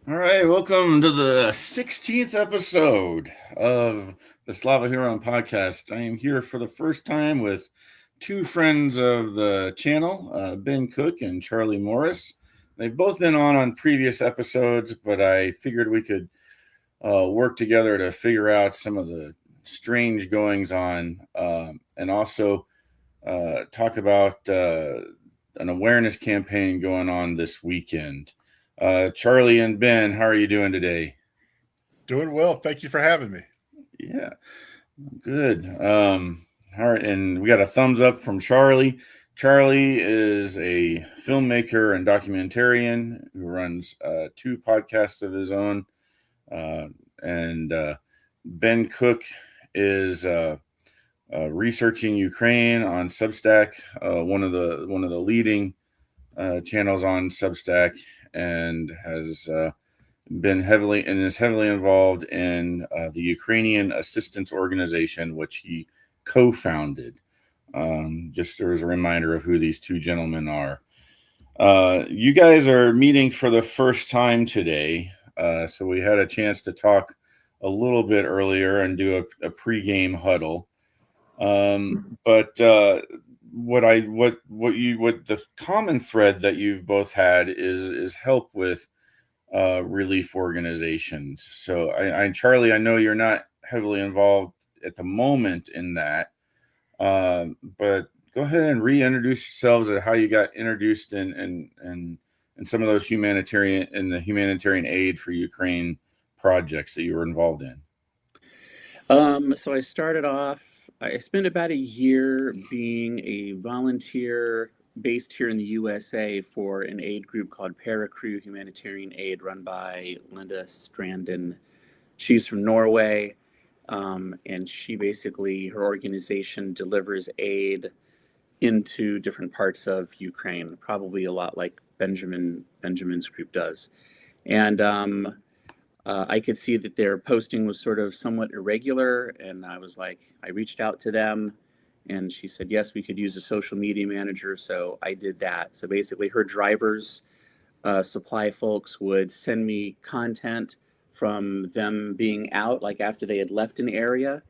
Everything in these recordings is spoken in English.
All right, welcome to the 16th episode of the Slava Heroyam Podcast. I am here for the first time with two friends of the channel, Ben Cook and Charlie Morris. They've both been on previous episodes, but I figured we could work together to figure out some of the strange goings on and also talk about an awareness campaign going on this weekend. Charlie and Ben, how are you doing today? Doing well. Thank you for having me. Yeah, good. All right, and we got a thumbs up from Charlie. Charlie is a filmmaker and documentarian who runs two podcasts of his own, uh, and Ben Cook is researching Ukraine on Substack, one of the leading channels on Substack, and has is heavily involved in the Ukrainian Assistance Organization, which he co-founded. Just as a reminder of who these two gentlemen are. You guys are meeting for the first time today, so we had a chance to talk a little bit earlier and do a pregame huddle. But what the common thread that you've both had is help with relief organizations. So Charlie, I know you're not heavily involved at the moment in that, but go ahead and reintroduce yourselves at how you got introduced in some of those humanitarian aid for Ukraine projects that you were involved in. So I started off, I spent about a year being a volunteer based here in the USA for an aid group called Paracrew Humanitarian Aid run by Linda Stranden. She's from Norway, and her organization delivers aid into different parts of Ukraine, probably a lot like Benjamin's group does. And I could see that their posting was sort of somewhat irregular, and I reached out to them, and she said, yes, we could use a social media manager, so I did that. So basically, her drivers, supply folks would send me content from them being out, like after they had left an area.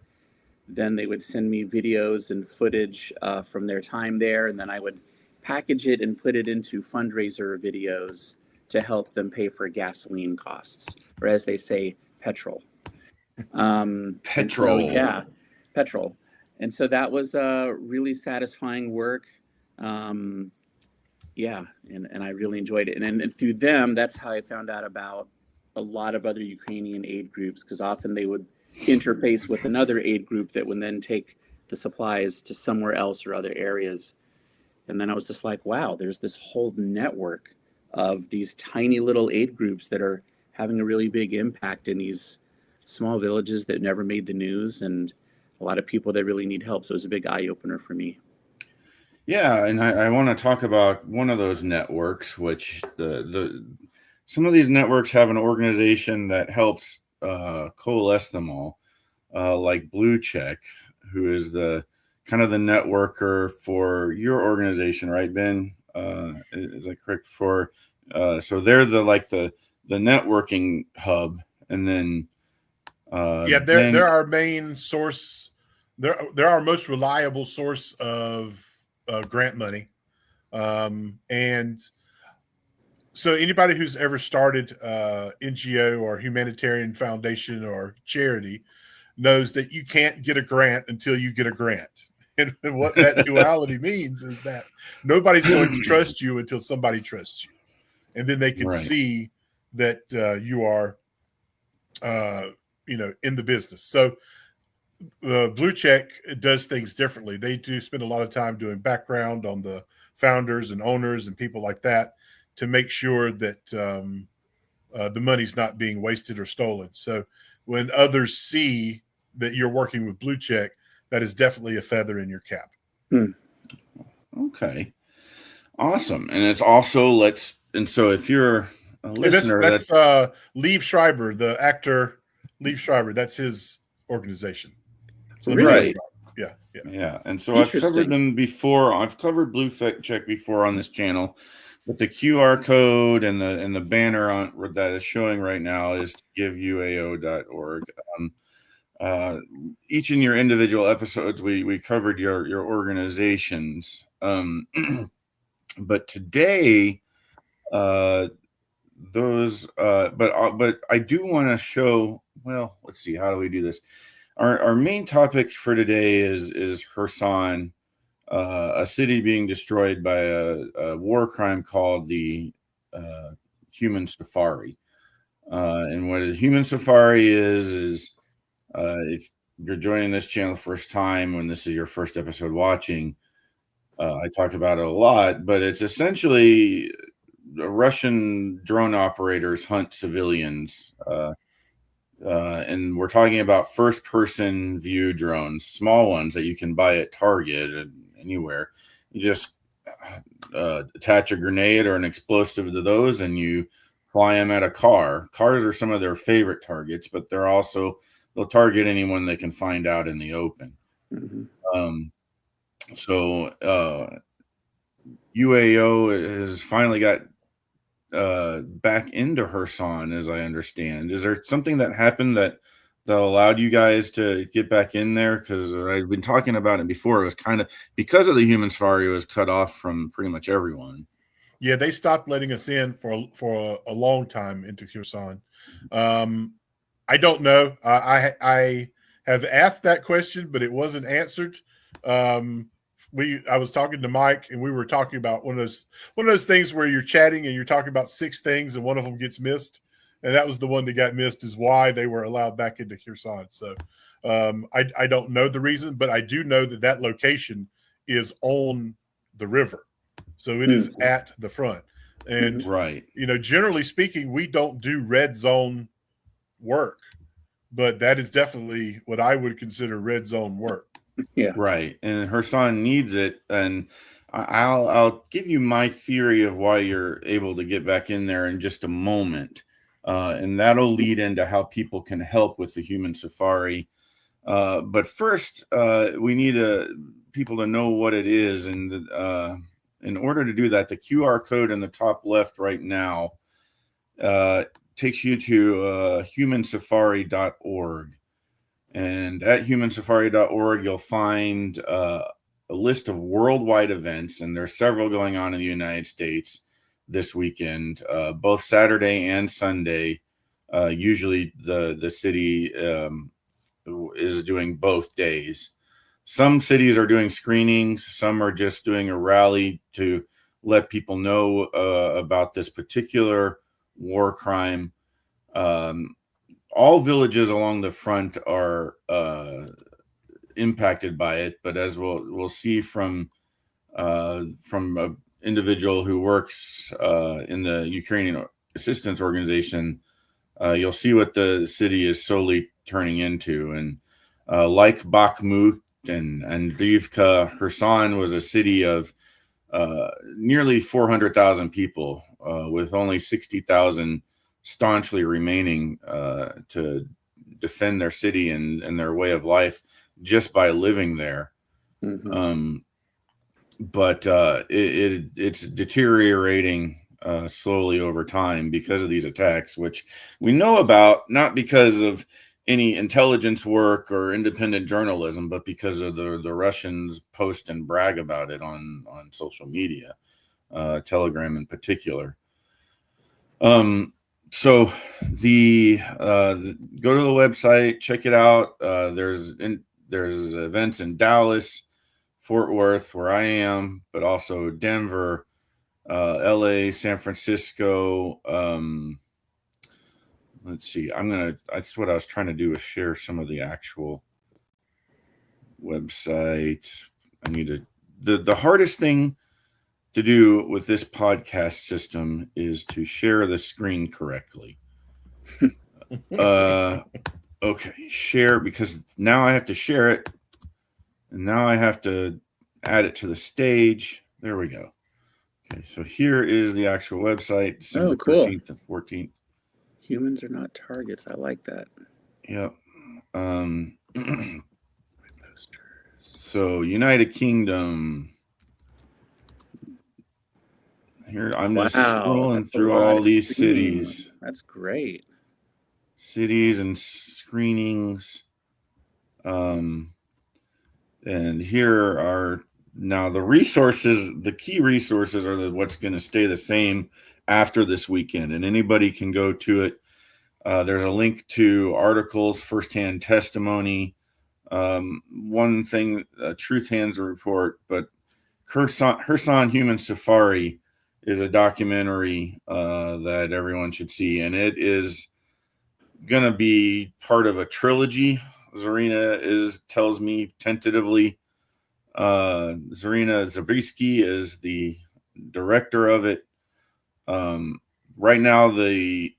Then they would send me videos and footage from their time there, and then I would package it and put it into fundraiser videos to help them pay for gasoline costs, or as they say, petrol. Petrol. Petrol. And so that was really satisfying work. And I really enjoyed it. And through them, that's how I found out about a lot of other Ukrainian aid groups, because often they would interface with another aid group that would then take the supplies to somewhere else or other areas. And then I was just like, wow, there's this whole network of these tiny little aid groups that are having a really big impact in these small villages that never made the news, and a lot of people that really need help. So it was a big eye opener for me. Yeah, and I want to talk about one of those networks, which some of these networks have an organization that helps coalesce them all, like Blue Check, who is the kind of the networker for your organization, right, Ben? Is that correct? So they're the networking hub, and then they're our main source. They're our most reliable source of grant money, and so anybody who's ever started NGO or humanitarian foundation or charity knows that you can't get a grant until you get a grant. And what that duality means is that nobody's going to trust you until somebody trusts you. And then they can see that you are, in the business. So Blue Check does things differently. They do spend a lot of time doing background on the founders and owners and people like that to make sure that the money's not being wasted or stolen. So when others see that you're working with Blue Check, that is definitely a feather in your cap. Okay. Awesome. And it's also so if you're a listener, that's Liev Schreiber, the actor Liev Schreiber, that's his organization. So really? Yeah. And so I've covered them before. I've covered Blue Check before on this channel. But the QR code and the banner on that is showing right now is giveuao.org. Each in your individual episodes, we covered your organizations. But today, but I do want to show. Well, let's see. How do we do this? Our main topic for today is Kherson, a city being destroyed by a war crime called the human safari. And what a human safari is if you're joining this channel first time, when this is your first episode watching, I talk about it a lot, but it's essentially Russian drone operators hunt civilians. And we're talking about first person view drones, small ones that you can buy at Target and anywhere. You just attach a grenade or an explosive to those and you fly them at a car. Cars are some of their favorite targets, but they'll target anyone they can find out in the open. Mm-hmm. So UAO has finally got back into Kherson, as I understand. Is there something that happened that allowed you guys to get back in there? Because I've been talking about it before. It was kind of because of the human safari, it was cut off from pretty much everyone. Yeah, they stopped letting us in for a long time into Kherson. I don't know. I have asked that question, but it wasn't answered. I was talking to Mike, and we were talking about one of those things where you're chatting and you're talking about 6 things, and one of them gets missed, and that was the one that got missed. Is why they were allowed back into Kherson. So I don't know the reason, but I do know that location is on the river, so it is at the front. And right, generally speaking, we don't do red zone work, but that is definitely what I would consider red zone work. Yeah, right. And Kherson needs it, and I'll give you my theory of why you're able to get back in there in just a moment, and that'll lead into how people can help with the human safari. But first, we need people to know what it is, and in order to do that, the QR code in the top left right now takes you to humansafari.org. And at humansafari.org, you'll find a list of worldwide events, and there's several going on in the United States this weekend, both Saturday and Sunday. Usually the city is doing both days. Some cities are doing screenings. Some are just doing a rally to let people know about this particular war crime. All villages along the front are impacted by it, but as we'll see from an individual who works in the Ukrainian assistance organization, you'll see what the city is slowly turning into. And like Bakhmut and Andriivka, Kherson was a city of nearly 400,000 people, with only 60,000 staunchly remaining to defend their city and their way of life just by living there. Mm-hmm. But it's deteriorating slowly over time because of these attacks, which we know about, not because of any intelligence work or independent journalism, but because of the Russians post and brag about it on social media, Telegram in particular. So the go to the website, check it out. There's events in Dallas, Fort Worth, where I am, but also Denver, LA, San Francisco. Let's see. That's what I was trying to do, is share some of the actual website. I need to. The hardest thing to do with this podcast system is to share the screen correctly. Okay, share, because now I have to share it, and now I have to add it to the stage. There we go. Okay, so here is the actual website, December 13th and 14th. Humans are not targets. I like that. Yep. So United Kingdom. Here, I'm just scrolling through all these cities. That's great. Cities and screenings. And here are now the resources. The key resources are what's going to stay the same after this weekend, and anybody can go to it. There's a link to articles, firsthand testimony. One thing, Truth Hands report, but Kherson Human Safari is a documentary that everyone should see, and it is going to be part of a trilogy. Zarina tells me tentatively. Zarina Zabriskie is the director of it. Right now, the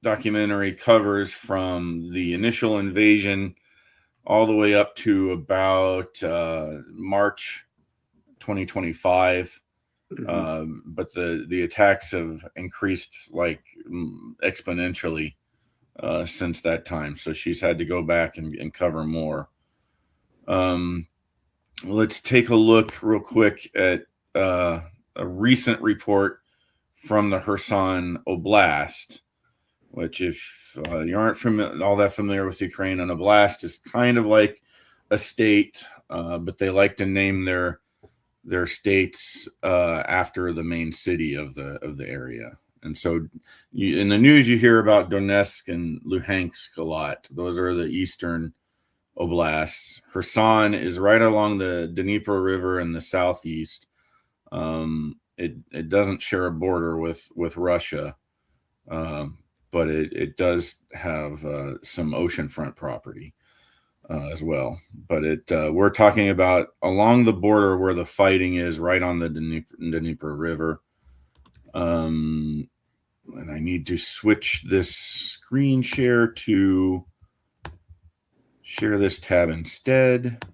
documentary covers from the initial invasion all the way up to about March 2025. But the attacks have increased like exponentially since that time. So she's had to go back and cover more. Let's take a look real quick at a recent report from the Kherson Oblast, which if you aren't all that familiar with Ukraine, an oblast is kind of like a state, but they like to name their states after the main city of the area. And so in the news, you hear about Donetsk and Luhansk a lot. Those are the eastern oblasts. Kherson is right along the Dnieper River in the southeast. It doesn't share a border with Russia, but it does have some oceanfront property as well. But we're talking about along the border where the fighting is, right on the Dnieper River. And I need to switch this screen share to share this tab instead.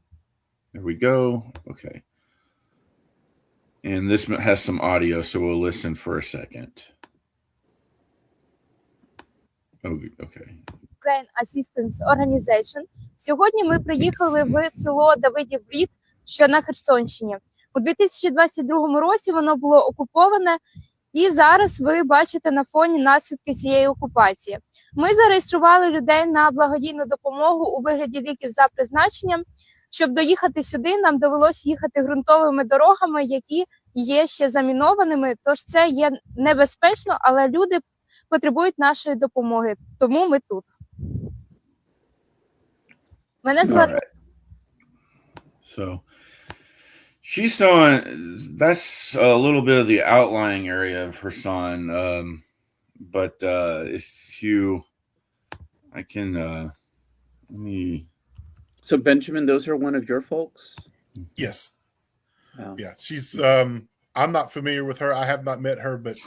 There we go. Okay. And this has some audio, so we'll listen for a second. Okay. Ukraine Assistance Organization. Сьогодні ми приїхали в село Давидів Брід, що на Херсонщині. У 2022 році воно було окуповане, і зараз ви бачите на фоні наслідки цієї окупації. Ми зареєстрували людей на благодійну допомогу у вигляді ліків за призначенням. Щоб доїхати сюди, нам довелося їхати ґрунтовими дорогами, які є ще замінованими, тож це є небезпечно, але люди потребують нашої допомоги, тому ми тут. Мене звати... So she's showing, that's a little bit of the outlying area of Kherson, but if you, I can, let me... So Benjamin, those are one of your folks? Yes. Wow. Yeah, she's, I'm not familiar with her. I have not met her, but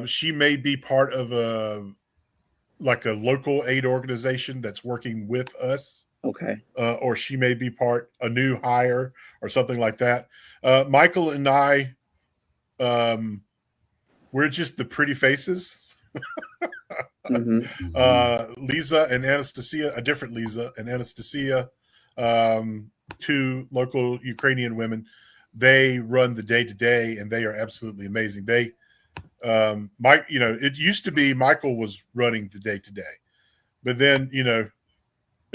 she may be part of a local aid organization that's working with us. Okay. Or she may be a new hire or something like that. Michael and I, we're just the pretty faces. Lisa and Anastasia, a different Lisa and Anastasia, two local Ukrainian women. They run the day-to-day, and they are absolutely amazing. They, Mike, it used to be Michael was running the day-to-day, but then,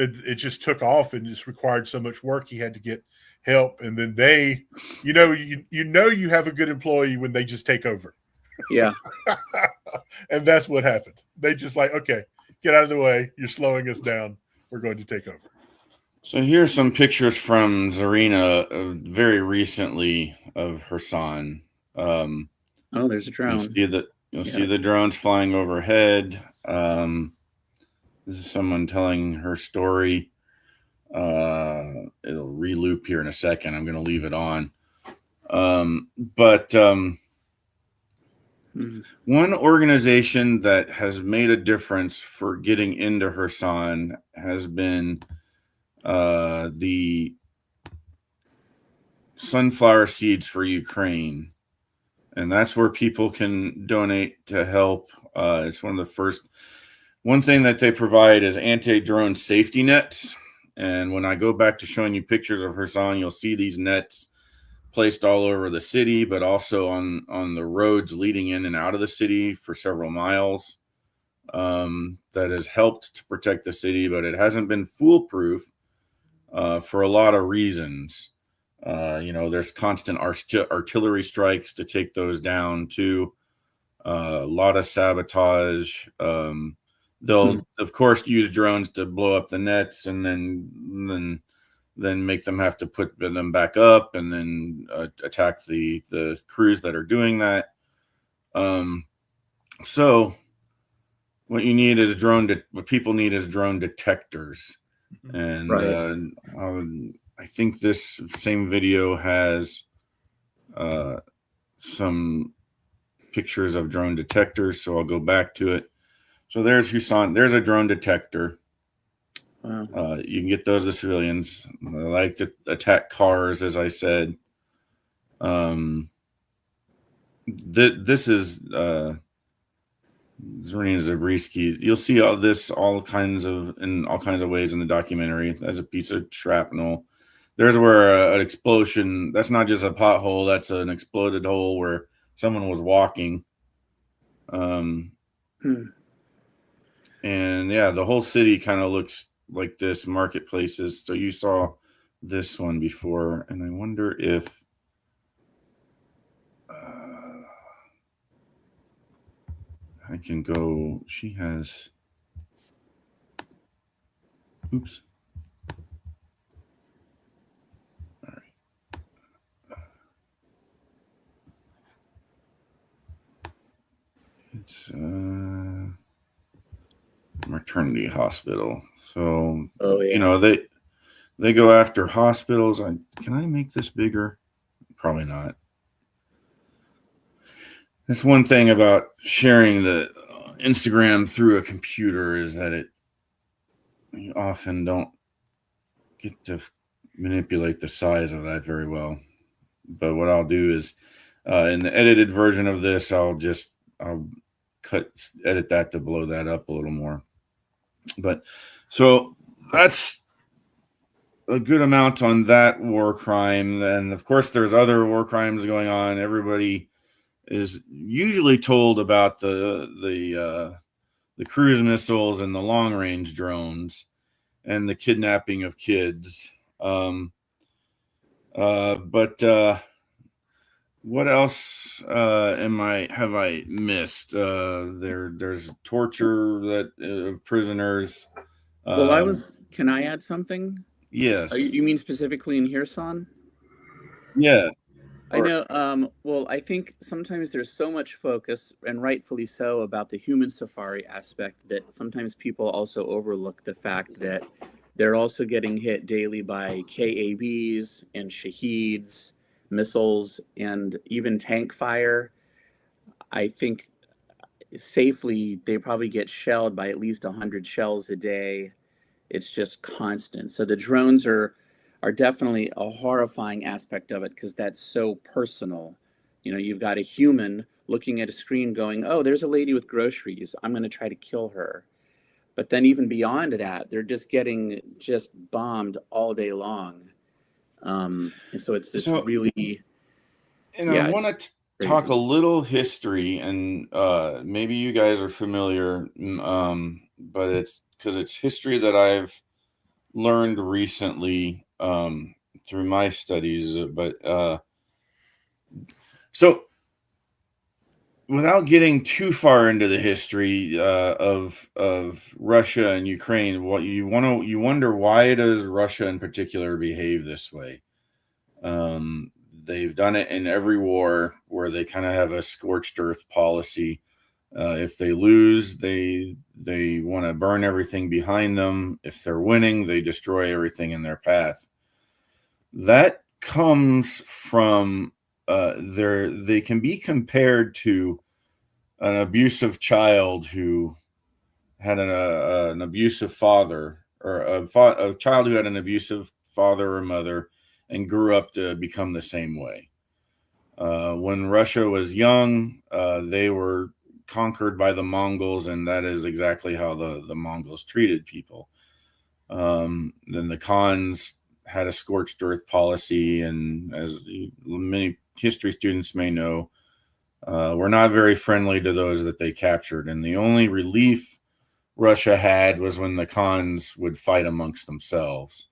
it just took off and just required so much work. He had to get help. And then they, you have a good employee when they just take over. Yeah. And that's what happened. They just like, okay, get out of the way. You're slowing us down. We're going to take over. So here's some pictures from Zarina very recently of Kherson. Oh, there's a drone. You'll see the drones flying overhead. This is someone telling her story. It'll re-loop here in a second. I'm going to leave it on. One organization that has made a difference for getting into Kherson has been the Sunflower Seeds for Ukraine. And that's where people can donate to help. It's one of the first. One thing that they provide is anti-drone safety nets. And when I go back to showing you pictures of Kherson, you'll see these nets placed all over the city, but also on the roads leading in and out of the city for several miles. That has helped to protect the city, but it hasn't been foolproof for a lot of reasons. There's constant artillery strikes to take those down too. A lot of sabotage. They'll of course use drones to blow up the nets, and then make them have to put them back up, and then attack the crews that are doing that. So what people need is drone detectors. And right. I think this same video has some pictures of drone detectors, so I'll go back to it. So there's Husan. There's a drone detector. Wow. You can get those to civilians. They like to attack cars, as I said. This is Zorina Zabriskie. You'll see all kinds of ways in the documentary. As a piece of shrapnel. There's where an explosion. That's not just a pothole. That's an exploded hole where someone was walking. And yeah, the whole city kind of looks like this, marketplaces. So you saw this one before, and I wonder if I can go. She has. Oops. All right. It's maternity hospital. So they go after hospitals. Can I make this bigger? Probably not. That's one thing about sharing the Instagram through a computer, is that you often don't get to manipulate the size of that very well. But what I'll do is in the edited version of this, I'll edit that to blow that up a little more. But so that's a good amount on that war crime. And of course, there's other war crimes going on. Everybody is usually told about the cruise missiles and the long range drones and the kidnapping of kids. But what else have I missed? There's torture of prisoners. Well, can I add something? Yes. You mean specifically in Kherson? Yeah. I know. Well, I think sometimes there's so much focus, and rightfully so, about the human safari aspect, that sometimes people also overlook the fact that they're also getting hit daily by KABs and Shaheeds, missiles, and even tank fire. I think safely they probably get shelled by at least 100 shells a day. It's just constant. So the drones are definitely a horrifying aspect of it, because that's so personal. You've got a human looking at a screen going, oh, there's a lady with groceries. I'm going to try to kill her. But then even beyond that, they're just getting bombed all day long. And so it's really... And I want to talk a little history, and maybe you guys are familiar, but it's because it's history that I've learned recently through my studies. But so without getting too far into the history of Russia and Ukraine, what you wonder, why does Russia in particular behave this way? They've done it in every war where they kind of have a scorched earth policy. If they lose, they want to burn everything behind them. If they're winning, they destroy everything in their path. That comes from they can be compared to an abusive child who had an abusive father, or a child who had an abusive father or mother and grew up to become the same way. When Russia was young, they were conquered by the Mongols, and that is exactly how the Mongols treated people. Then the Khans had a scorched earth policy, and as many history students may know, were not very friendly to those that they captured. And the only relief Russia had was when the Khans would fight amongst themselves.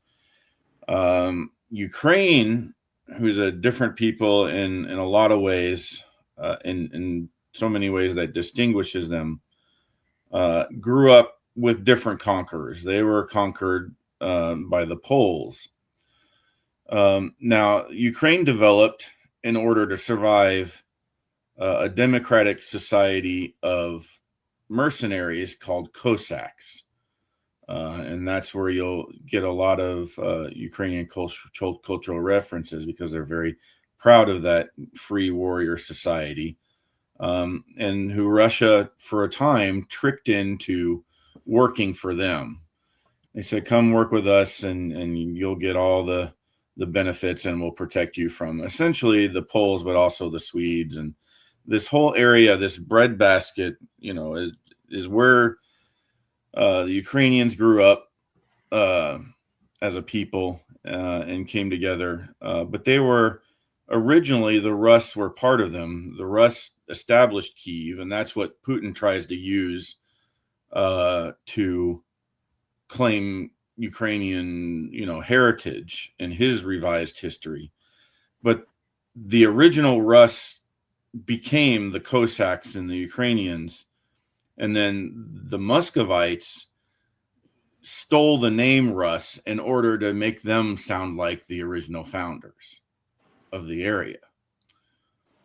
Ukraine, who's a different people in a lot of ways, in so many ways that distinguishes them, grew up with different conquerors. They were conquered by the Poles. Now, Ukraine developed, in order to survive, a democratic society of mercenaries called Cossacks. And that's where you'll get a lot of Ukrainian cultural references, because they're very proud of that free warrior society, and who Russia, for a time, tricked into working for them. They said, come work with us and you'll get all the benefits, and we'll protect you from essentially the Poles, but also the Swedes. And this whole area, this breadbasket, is where the Ukrainians grew up as a people and came together. But they were originally, the Rus were part of them. The Rus established Kyiv, and that's what Putin tries to use to claim Ukrainian, heritage and his revised history. But the original Rus became the Cossacks and the Ukrainians. And then the Muscovites stole the name Rus in order to make them sound like the original founders of the area.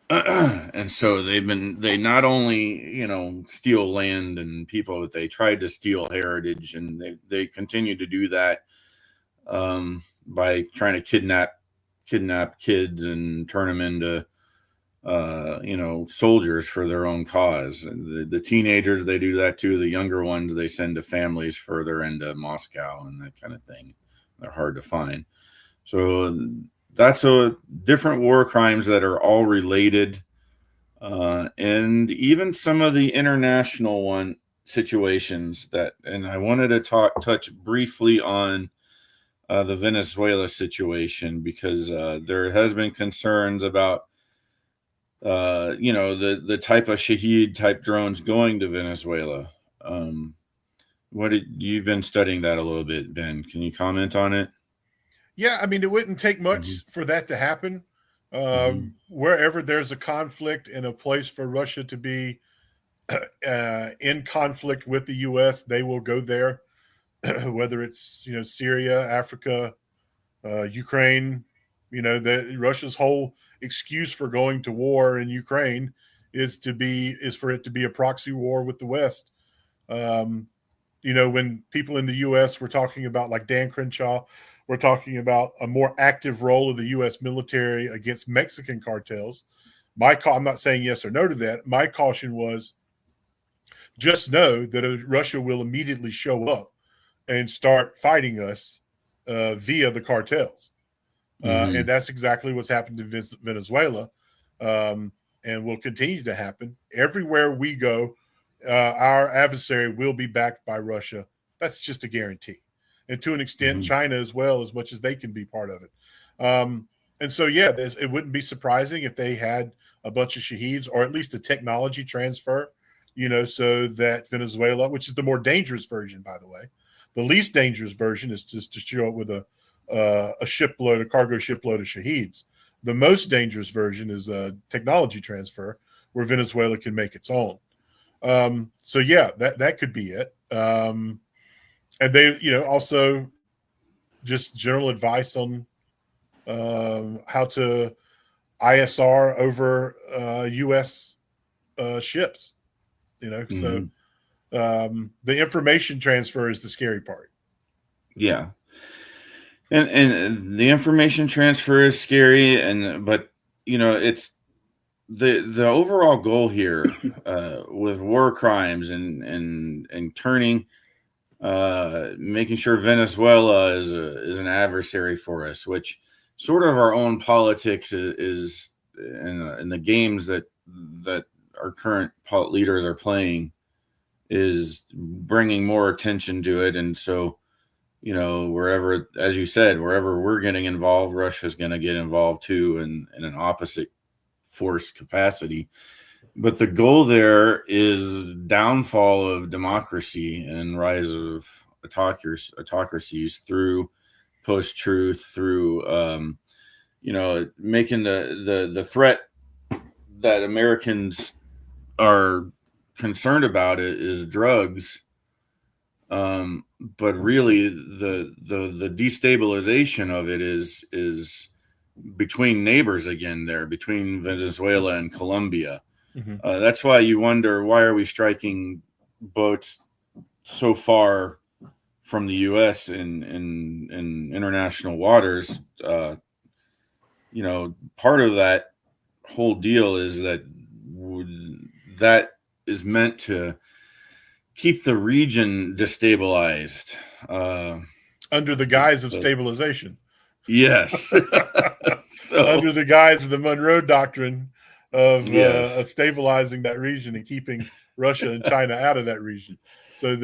And so they not only, steal land and people, but they tried to steal heritage, and they continue to do that by trying to kidnap kids and turn them into soldiers for their own cause. The teenagers, they do that too. The younger ones, they send to families further into Moscow and that kind of thing. They're hard to find. So that's a different war crimes that are all related. And even some of the international situations and I wanted to touch briefly on the Venezuela situation, because there has been concerns about the type of Shahed type drones going to Venezuela. You've been studying that a little bit, Ben? Can you comment on it? Yeah, I mean, it wouldn't take much for that to happen. Wherever there's a conflict and a place for Russia to be in conflict with the U.S., they will go there. Whether it's Syria, Africa, Ukraine, Russia's whole excuse for going to war in Ukraine is for it to be a proxy war with the West. When people in the U.S. were talking about, like Dan Crenshaw, we're talking about a more active role of the U.S. military against Mexican cartels. I'm not saying yes or no to that. My caution was, just know that Russia will immediately show up and start fighting us via the cartels. And that's exactly what's happened to Venezuela, and will continue to happen. Everywhere we go, our adversary will be backed by Russia. That's just a guarantee. And to an extent, China as well, as much as they can be part of it. And so, yeah, it wouldn't be surprising if they had a bunch of Shaheeds, or at least a technology transfer, so that Venezuela, which is the more dangerous version, by the way, the least dangerous version is just to show up with a cargo shipload of Shaheeds. The most dangerous version is a technology transfer where Venezuela can make its own. So yeah, that could be it. And they, also just general advice on how to ISR over U.S. ships. So the information transfer is the scary part. Yeah. And the information transfer is scary, but it's the overall goal here with war crimes and turning, making sure Venezuela is an adversary for us, which sort of our own politics is in the games that our current leaders are playing, is bringing more attention to it. And so wherever, as you said, wherever we're getting involved, Russia's going to get involved too, in an opposite force capacity. But the goal there is downfall of democracy and rise of autocracies through post-truth, through making the threat that Americans are concerned about it is drugs. But really the destabilization of it is between neighbors again there, between Venezuela and Colombia. Mm-hmm. That's why you wonder, why are we striking boats so far from the U.S. in international waters? Part of that whole deal is that is meant to keep the region destabilized. Under the guise of stabilization. Yes. Under the guise of the Monroe Doctrine of stabilizing that region and keeping Russia and China out of that region. So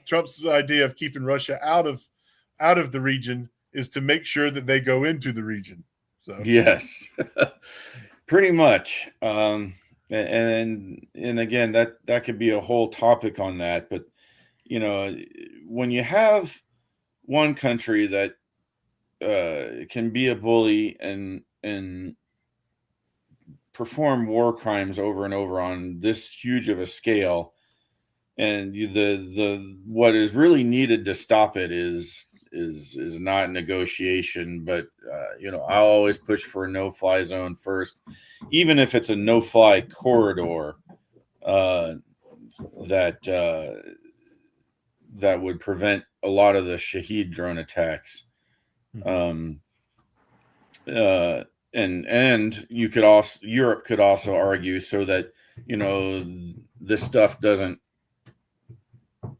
Trump's idea of keeping Russia out of the region is to make sure that they go into the region. So yes, pretty much. And again, that could be a whole topic on that. But when you have one country that can be a bully and perform war crimes over and over on this huge of a scale, and the what is really needed to stop it is not negotiation, but I'll always push for a no-fly zone first, even if it's a no-fly corridor that would prevent a lot of the Shahed drone attacks. And you could also, Europe could also argue so that this stuff doesn't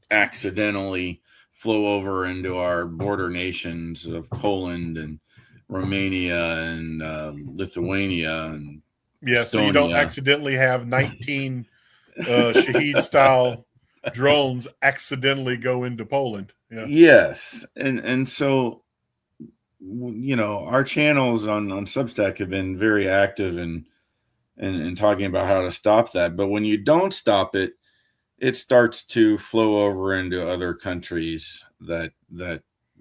accidentally flow over into our border nations of Poland and Romania and Lithuania and Estonia. So you don't accidentally have 19 Shahed style drones accidentally go into Poland. Yeah. Yes, and so our channels on Substack have been very active in talking about how to stop that. But when you don't stop it, it starts to flow over into other countries that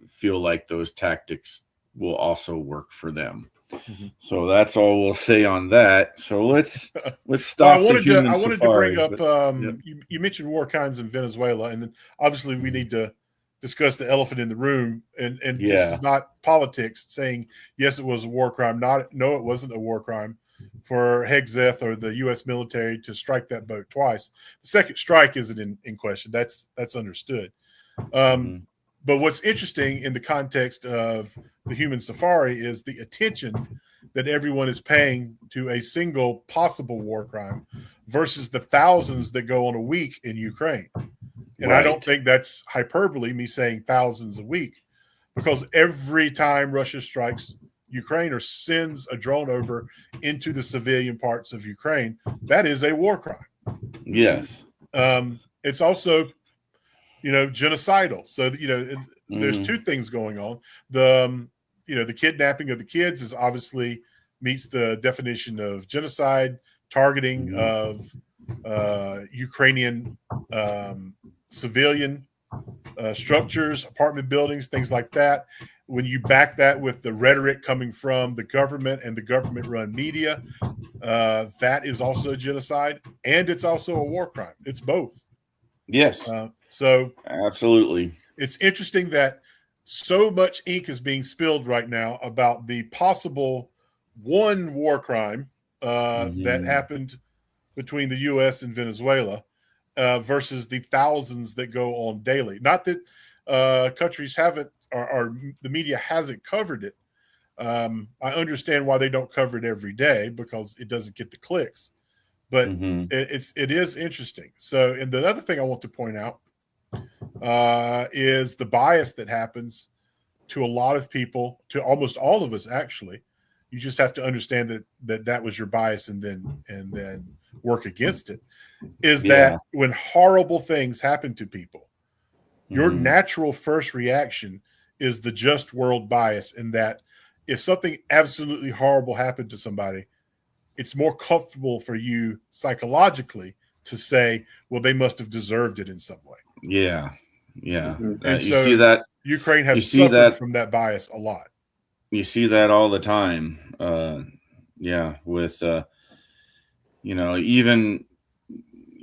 feel like those tactics will also work for them. Mm-hmm. So that's all we'll say on that. So let's stop. I wanted to bring up. You mentioned war crimes in Venezuela, and obviously we need to discuss the elephant in the room. And this is not politics saying yes, it was a war crime. No, it wasn't a war crime for Hegseth or the U.S. military to strike that boat twice. The second strike isn't in question. That's understood. But what's interesting in the context of the human safari is the attention that everyone is paying to a single possible war crime versus the thousands that go on a week in Ukraine. And I don't think that's hyperbole, me saying thousands a week, because every time Russia strikes Ukraine or sends a drone over into the civilian parts of Ukraine, that is a war crime. Yes. It's also, genocidal. So, there's two things going on. The kidnapping of the kids is obviously meets the definition of genocide, targeting of Ukrainian civilian structures, apartment buildings, things like that. When you back that with the rhetoric coming from the government and the government-run media, that is also genocide, and it's also a war crime. It's both. Yes. So absolutely. It's interesting that so much ink is being spilled right now about the possible one war crime that happened between the U.S. and Venezuela versus the thousands that go on daily. Not that countries haven't or the media hasn't covered it. I understand why they don't cover it every day, because it doesn't get the clicks. But it is interesting. So, and the other thing I want to point out is the bias that happens to a lot of people, to almost all of us, actually. You just have to understand that was your bias and then work against it. Is that when horrible things happen to people, your natural first reaction is the just world bias, in that if something absolutely horrible happened to somebody, it's more comfortable for you psychologically to say, well, they must have deserved it in some way. Yeah. And you so see that Ukraine has suffered from that bias a lot. You see that all the time. With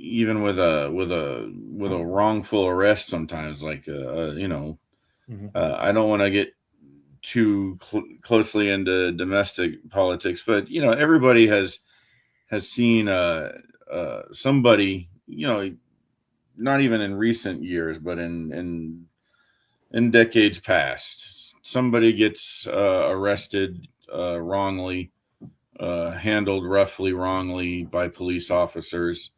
even with a wrongful arrest sometimes, like I don't want to get too closely into domestic politics, but everybody has seen somebody, not even in recent years, but in decades past, somebody gets arrested wrongly, handled roughly wrongly by police officers,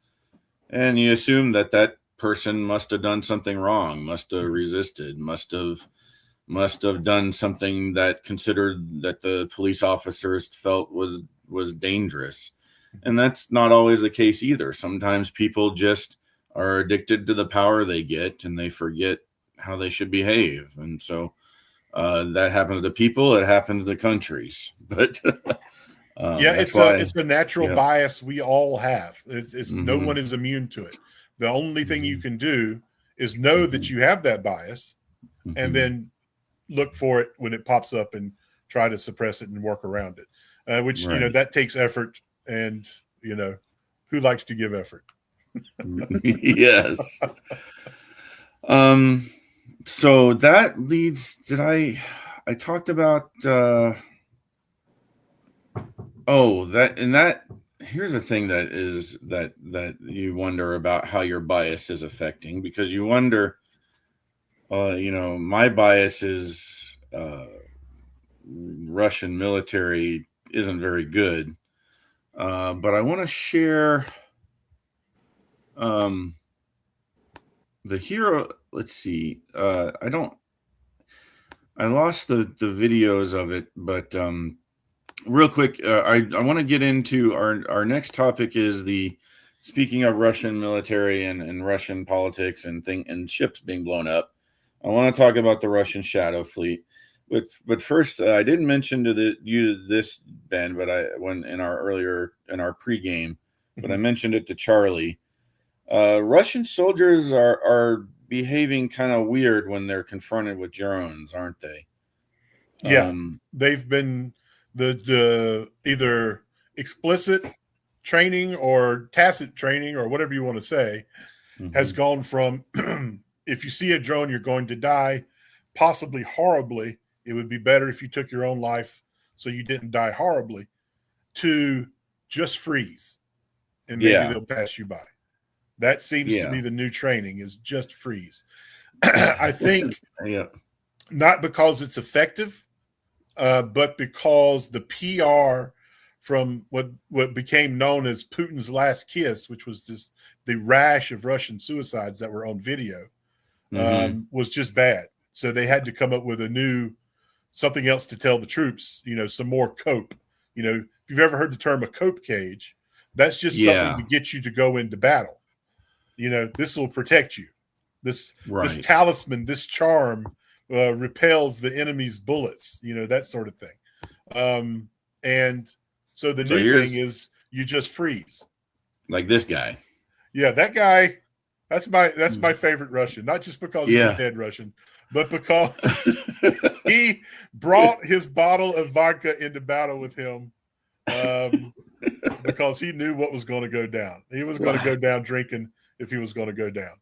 and you assume that person must have done something wrong, must have resisted, must have done something that the police officers felt was dangerous. And that's not always the case either. Sometimes people just are addicted to the power they get, and they forget how they should behave. And so that happens to people, it happens to countries. But it's a natural bias we all have. It's no one is immune to it. The only thing you can do is know that you have that bias, and then look for it when it pops up and try to suppress it and work around it, which that takes effort, and who likes to give effort? Yes. So that leads, I talked about here's a thing that you wonder about how your bias is affecting, because you wonder, my bias is Russian military isn't very good, but I want to share the hero. Let's see. I lost the videos of it, but real quick, I want to get into our next topic is speaking of Russian military and Russian politics and ships being blown up. I want to talk about the Russian Shadow Fleet. But first, I didn't mention to you this, Ben, but in our pregame, but I mentioned it to Charlie. Russision soldiers are behaving kind of weird when they're confronted with drones, aren't they? Yeah, they've been the either explicit training or tacit training, or whatever you want to say, has gone from if you see a drone, you're going to die, possibly horribly. It would be better if you took your own life so you didn't die horribly, to just freeze and maybe they'll pass you by. That seems to be the new training, is just freeze. I think not because it's effective, but because the PR from what became known as Putin's last kiss, which was just the rash of Russian suicides that were on video, was just bad. So they had to come up with something else to tell the troops, some more cope. If you've ever heard the term a cope cage, that's just something to get you to go into battle. This will protect you. This talisman, this charm repels the enemy's bullets, that sort of thing. And so the new thing is you just freeze. Like this guy. Yeah, that guy, that's my favorite Russian, not just because he's a dead Russian, but because he brought his bottle of vodka into battle with him, because he knew what was going to go down. He was going to go down drinking if he was going to go down.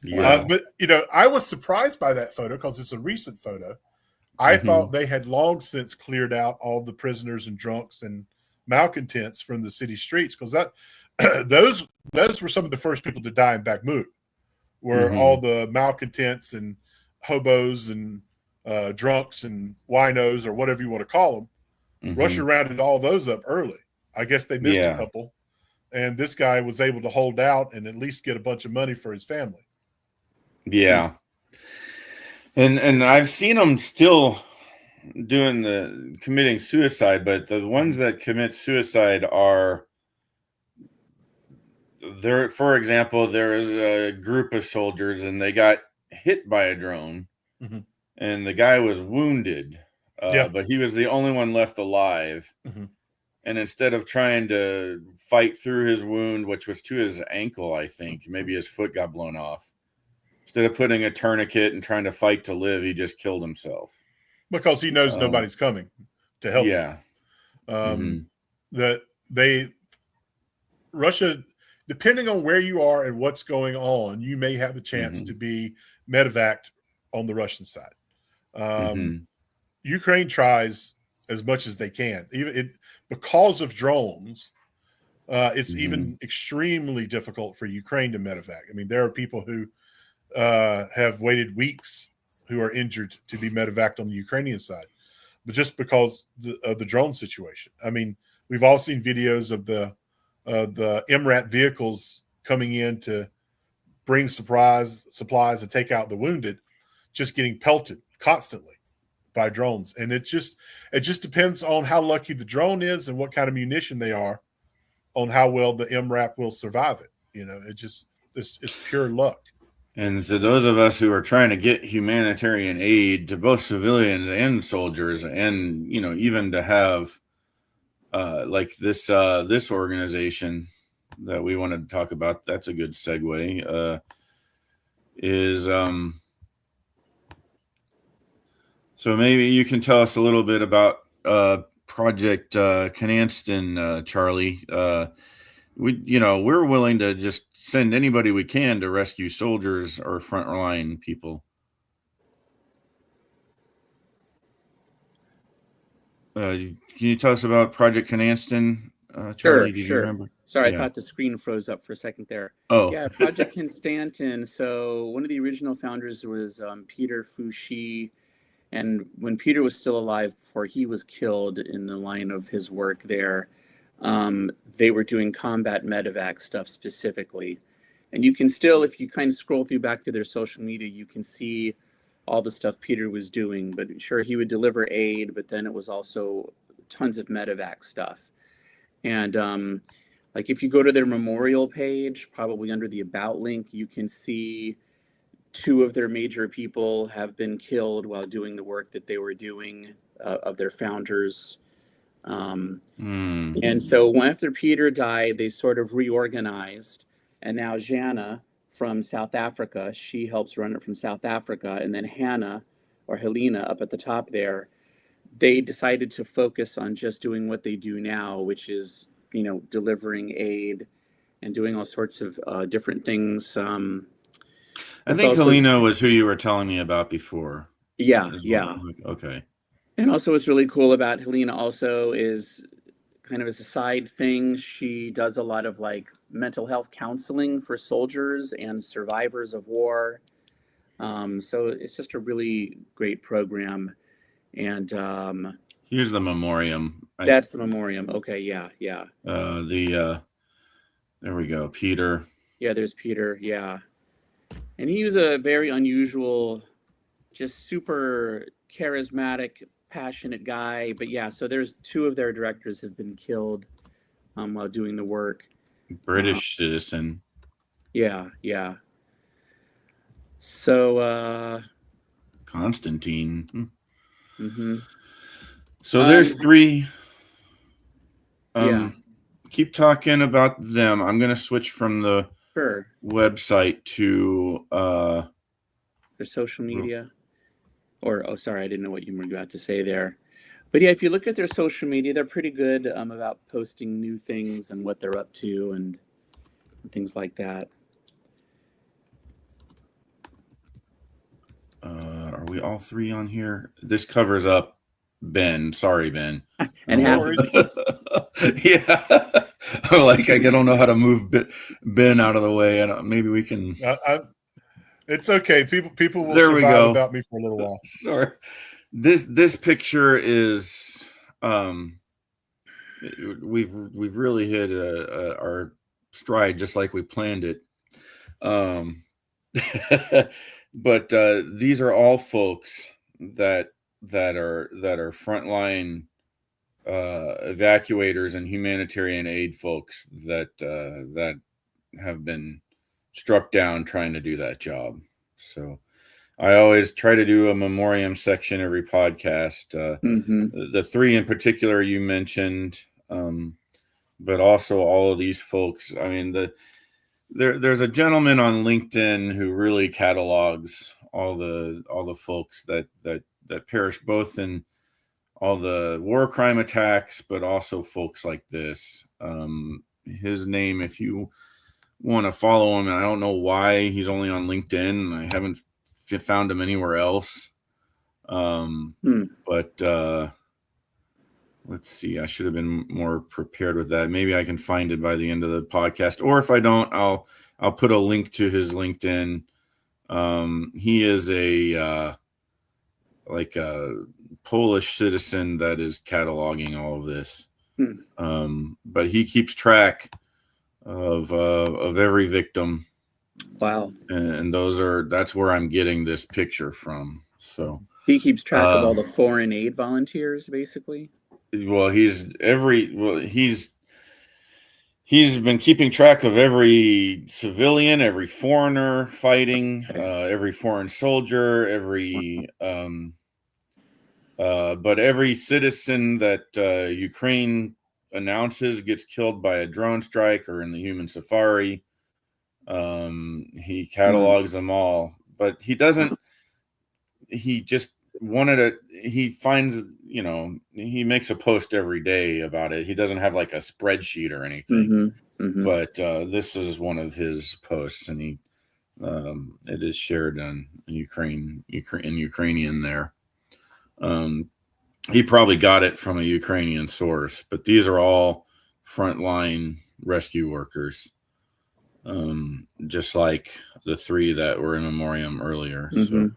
Yeah. But I was surprised by that photo because it's a recent photo. I thought they had long since cleared out all the prisoners and drunks and malcontents from the city streets, because those were some of the first people to die in Bakhmut, were all the malcontents and hobos and drunks and winos, or whatever you want to call them. Russia rounded all those up early. I guess they missed a couple, and this guy was able to hold out and at least get a bunch of money for his family. Yeah. And I've seen them still committing suicide, but the ones that commit suicide are there. For example, there is a group of soldiers and they got hit by a drone, Mhm. and the guy was wounded, but he was the only one left alive. Mhm. And instead of trying to fight through his wound, which was to his ankle, I think, maybe his foot got blown off, instead of putting a tourniquet and trying to fight to live, he just killed himself. Because he knows nobody's coming to help him. That Russia, depending on where you are and what's going on, you may have a chance to be medevaced on the Russian side. Ukraine tries as much as they can. Even because of drones, it's even extremely difficult for Ukraine to medevac. I mean, there are people who have waited weeks who are injured to be medevaced on the Ukrainian side, but just because of the drone situation. I mean, we've all seen videos of the MRAP vehicles coming in to bring supplies and take out the wounded, just getting pelted constantly by drones. And it just depends on how lucky the drone is and what kind of munition they are on how well the MRAP will survive it. You know, it's pure luck. And to those of us who are trying to get humanitarian aid to both civilians and soldiers, and, you know, even to have like this organization that we wanted to talk about, that's a good segue, is so maybe you can tell us a little bit about Project Cananston, Charlie. We're willing to just send anybody we can to rescue soldiers or frontline people. Can you tell us about Project Cananston, Charlie? Did you remember? Sorry, I thought the screen froze up for a second there. Oh, yeah, Project Constantin. So one of the original founders was Peter Fouché, and when Peter was still alive, before he was killed in the line of his work there, they were doing combat medevac stuff specifically. And you can still, if you kind of scroll back through their social media, you can see all the stuff Peter was doing. But sure, he would deliver aid, but then it was also tons of medevac stuff. And like if you go to their memorial page, probably under the About link, you can see 2 of their major people have been killed while doing the work that they were doing, of their founders. And so after Peter died, they sort of reorganized, and now Jana from South Africa, she helps run it from South Africa, and then Hannah or Helena up at the top there, they decided to focus on just doing what they do now, which is, you know, delivering aid and doing all sorts of different things. I think Helena was who you were telling me about before. Yeah. Okay. And also what's really cool about Helena also is kind of as a side thing, she does a lot of like mental health counseling for soldiers and survivors of war. So it's just a really great program. And here's the memoriam. That's the memoriam. Okay, yeah. There we go, Peter. Yeah, there's Peter, yeah. And he was a very unusual, just super charismatic, passionate guy. But yeah, so there's 2 of their directors have been killed while doing the work. British citizen. Yeah. So Constantine. Mm-hmm. So there's 3. Keep talking about them. I'm going to switch from the website to their social media. Sorry, I didn't know what you were about to say there. But yeah, if you look at their social media, they're pretty good about posting new things and what they're up to and things like that. Are we all 3 on here? This covers up Ben. Sorry, Ben. And yeah. I don't know how to move Ben out of the way. And maybe we can. It's okay. People will survive without me for a little while. Sorry. This picture is we've really hit our stride just like we planned it. But these are all folks that are frontline evacuators and humanitarian aid folks that have been struck down trying to do that job. So I always try to do a memoriam section every podcast. The three in particular you mentioned, but also all of these folks. I mean, there's a gentleman on LinkedIn who really catalogs all the folks that perished both in all the war crime attacks, but also folks like this. His name, if you want to follow him, and I don't know why he's only on LinkedIn, and I haven't found him anywhere else. But let's see, I should have been more prepared with that. Maybe I can find it by the end of the podcast, or if I don't, I'll put a link to his LinkedIn. He is a Polish citizen that is cataloging all of this. But he keeps track of every victim. Wow. And that's where I'm getting this picture from. So he keeps track of all the foreign aid volunteers, basically. Well, he's been keeping track of every civilian, every foreigner fighting, every foreign soldier, but every citizen that Ukraine announces gets killed by a drone strike or in the human safari. He catalogs them all, but he doesn't. He just he finds, he makes a post every day about it. He doesn't have like a spreadsheet or anything, but this is one of his posts, and it is shared on in Ukrainian there. He probably got it from a Ukrainian source, but these are all frontline rescue workers, just like the three that were in memoriam earlier. So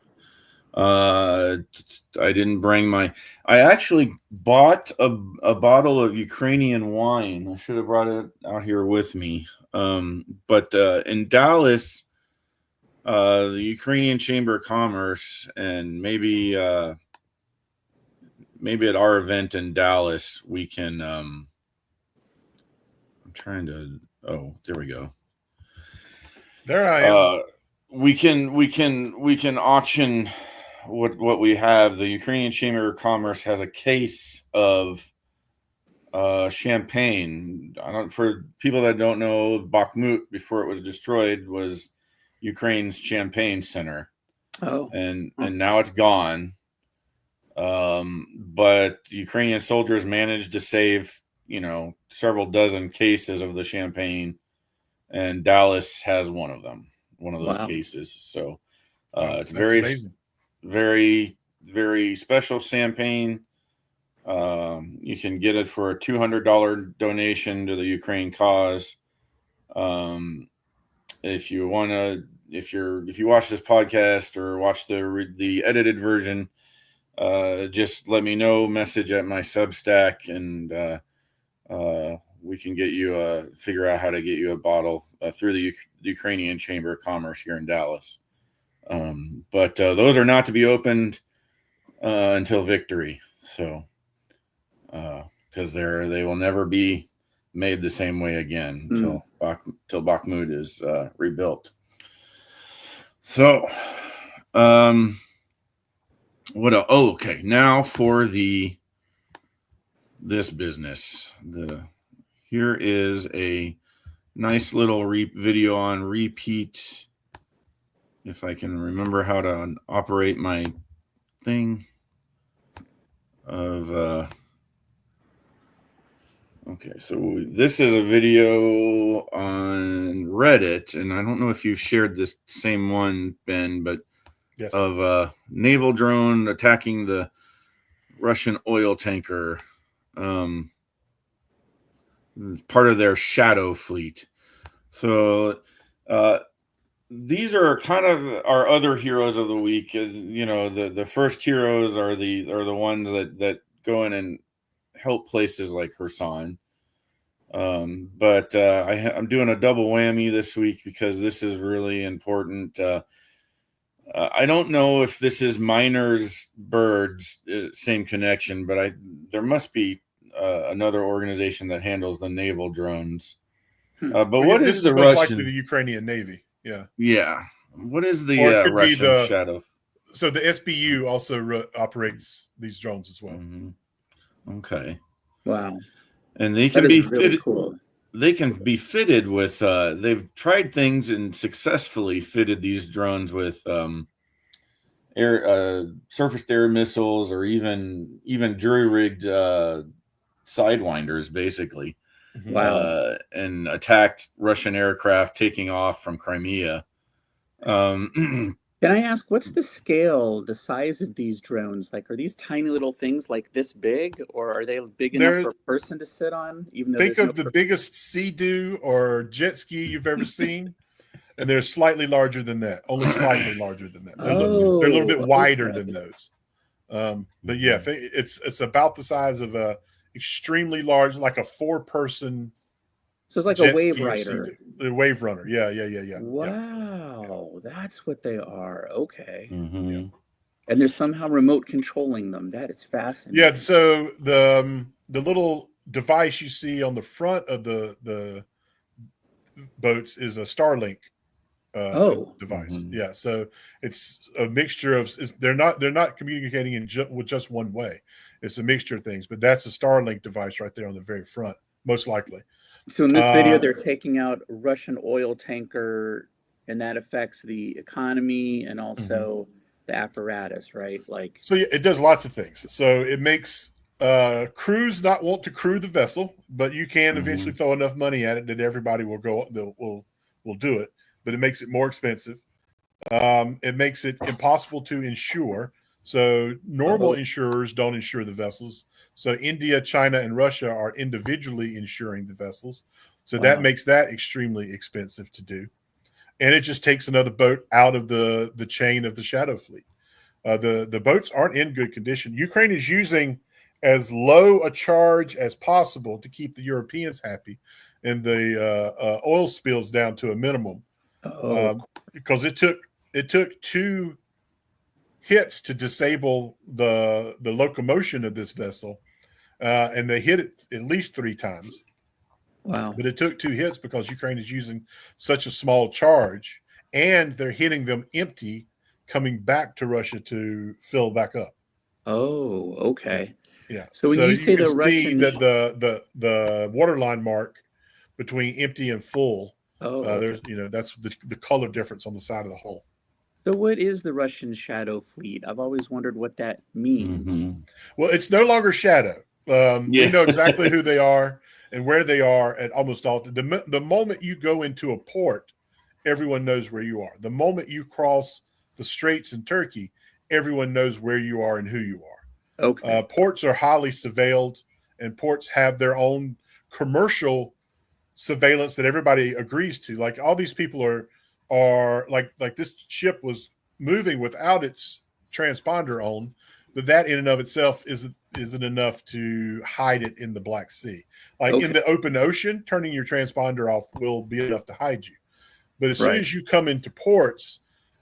I didn't bring I actually bought a bottle of Ukrainian wine. I should have brought it out here with me. But in Dallas, the Ukrainian Chamber of Commerce, and maybe at our event in Dallas, we can, I'm trying to, there we go. There I am. We can auction what we have. The Ukrainian Chamber of Commerce has a case of champagne. For people that don't know, Bakhmut, before it was destroyed, was Ukraine's champagne center. And now it's gone. But Ukrainian soldiers managed to save, several dozen cases of the champagne, and Dallas has one of those cases. So it's very amazing. Very, very special champagne. You can get it for a $200 donation to the Ukraine cause. If you watch this podcast or watch the edited version, just let me know, message at my Substack, and we can figure out how to get you a bottle through the Ukrainian Chamber of Commerce here in Dallas. But those are not to be opened until victory. So, because they will never be made the same way again until Bakhmut is rebuilt. So, what else? Oh, okay. Now for this business. Here is a nice little video on repeat. If I can remember how to operate my thing okay, so this is a video on Reddit, and I don't know if you've shared this same one, Ben, but yes, of a naval drone attacking the Russian oil tanker, part of their shadow fleet. So these are kind of our other heroes of the week. The first heroes are the ones that go in and help places like Kherson. But I'm doing a double whammy this week because this is really important. I don't know if this is miners, birds, same connection, but there must be another organization that handles the naval drones. But what is the Russian? Likely the Ukrainian Navy. Yeah. What is the Russian shadow? So the SBU also operates these drones as well. Mm-hmm. Okay. Wow. And they can be fitted. Cool. They can be fitted with. They've tried things and successfully fitted these drones with surface-to-air missiles, or even jury-rigged sidewinders, basically. Wow. And attacked Russian aircraft taking off from Crimea. Can I ask, what's the scale, the size of these drones? Like, are these tiny little things like this big, or are they big enough for a person to sit on? Think of the biggest Sea-Doo or jet ski you've ever seen, and they're slightly larger than that. Only slightly larger than that. They're a little bit wider than those. But yeah, it's about the size of a extremely large, like a 4-person. So it's like a wave rider. The wave runner. Yeah. Wow, that's what they are. Okay. Mm-hmm. Yeah. And they're somehow remote controlling them. That is fascinating. Yeah. So the little device you see on the front of the boats is a Starlink device. Mm-hmm. Yeah. So it's a mixture of. They're not communicating with just one way. It's a mixture of things. But that's a Starlink device right there on the very front, most likely. So in this video, they're taking out a Russian oil tanker, and that affects the economy and also the apparatus, right? Like, so yeah, it does lots of things. So it makes crews not want to crew the vessel, but you can eventually throw enough money at it that everybody will go. Will do it, but it makes it more expensive. It makes it impossible to insure. So normal insurers don't insure the vessels. So India, China, and Russia are individually insuring the vessels. So that makes that extremely expensive to do. And it just takes another boat out of the chain of the shadow fleet. The boats aren't in good condition. Ukraine is using as low a charge as possible to keep the Europeans happy, and the oil spills down to a minimum. Because it took 2 hits to disable the locomotion of this vessel, and they hit it at least 3 times. Wow. But it took 2 hits because Ukraine is using such a small charge, and they're hitting them empty, coming back to Russia to fill back up. Oh, okay. Yeah. So when you say can the Russian, see that the waterline mark between empty and full. There's that's the color difference on the side of the hull. So what is the Russian shadow fleet? I've always wondered what that means. Well, it's no longer shadow. We know exactly who they are and where they are at almost all. The moment you go into a port, everyone knows where you are. The moment you cross the straits in Turkey, everyone knows where you are and who you are. Okay. Ports are highly surveilled, and ports have their own commercial surveillance that everybody agrees to. Like, all these people are like this ship was moving without its transponder on, but that in and of itself isn't enough to hide it in the Black Sea. Like in the open ocean, turning your transponder off will be enough to hide you. But as soon as you come into ports,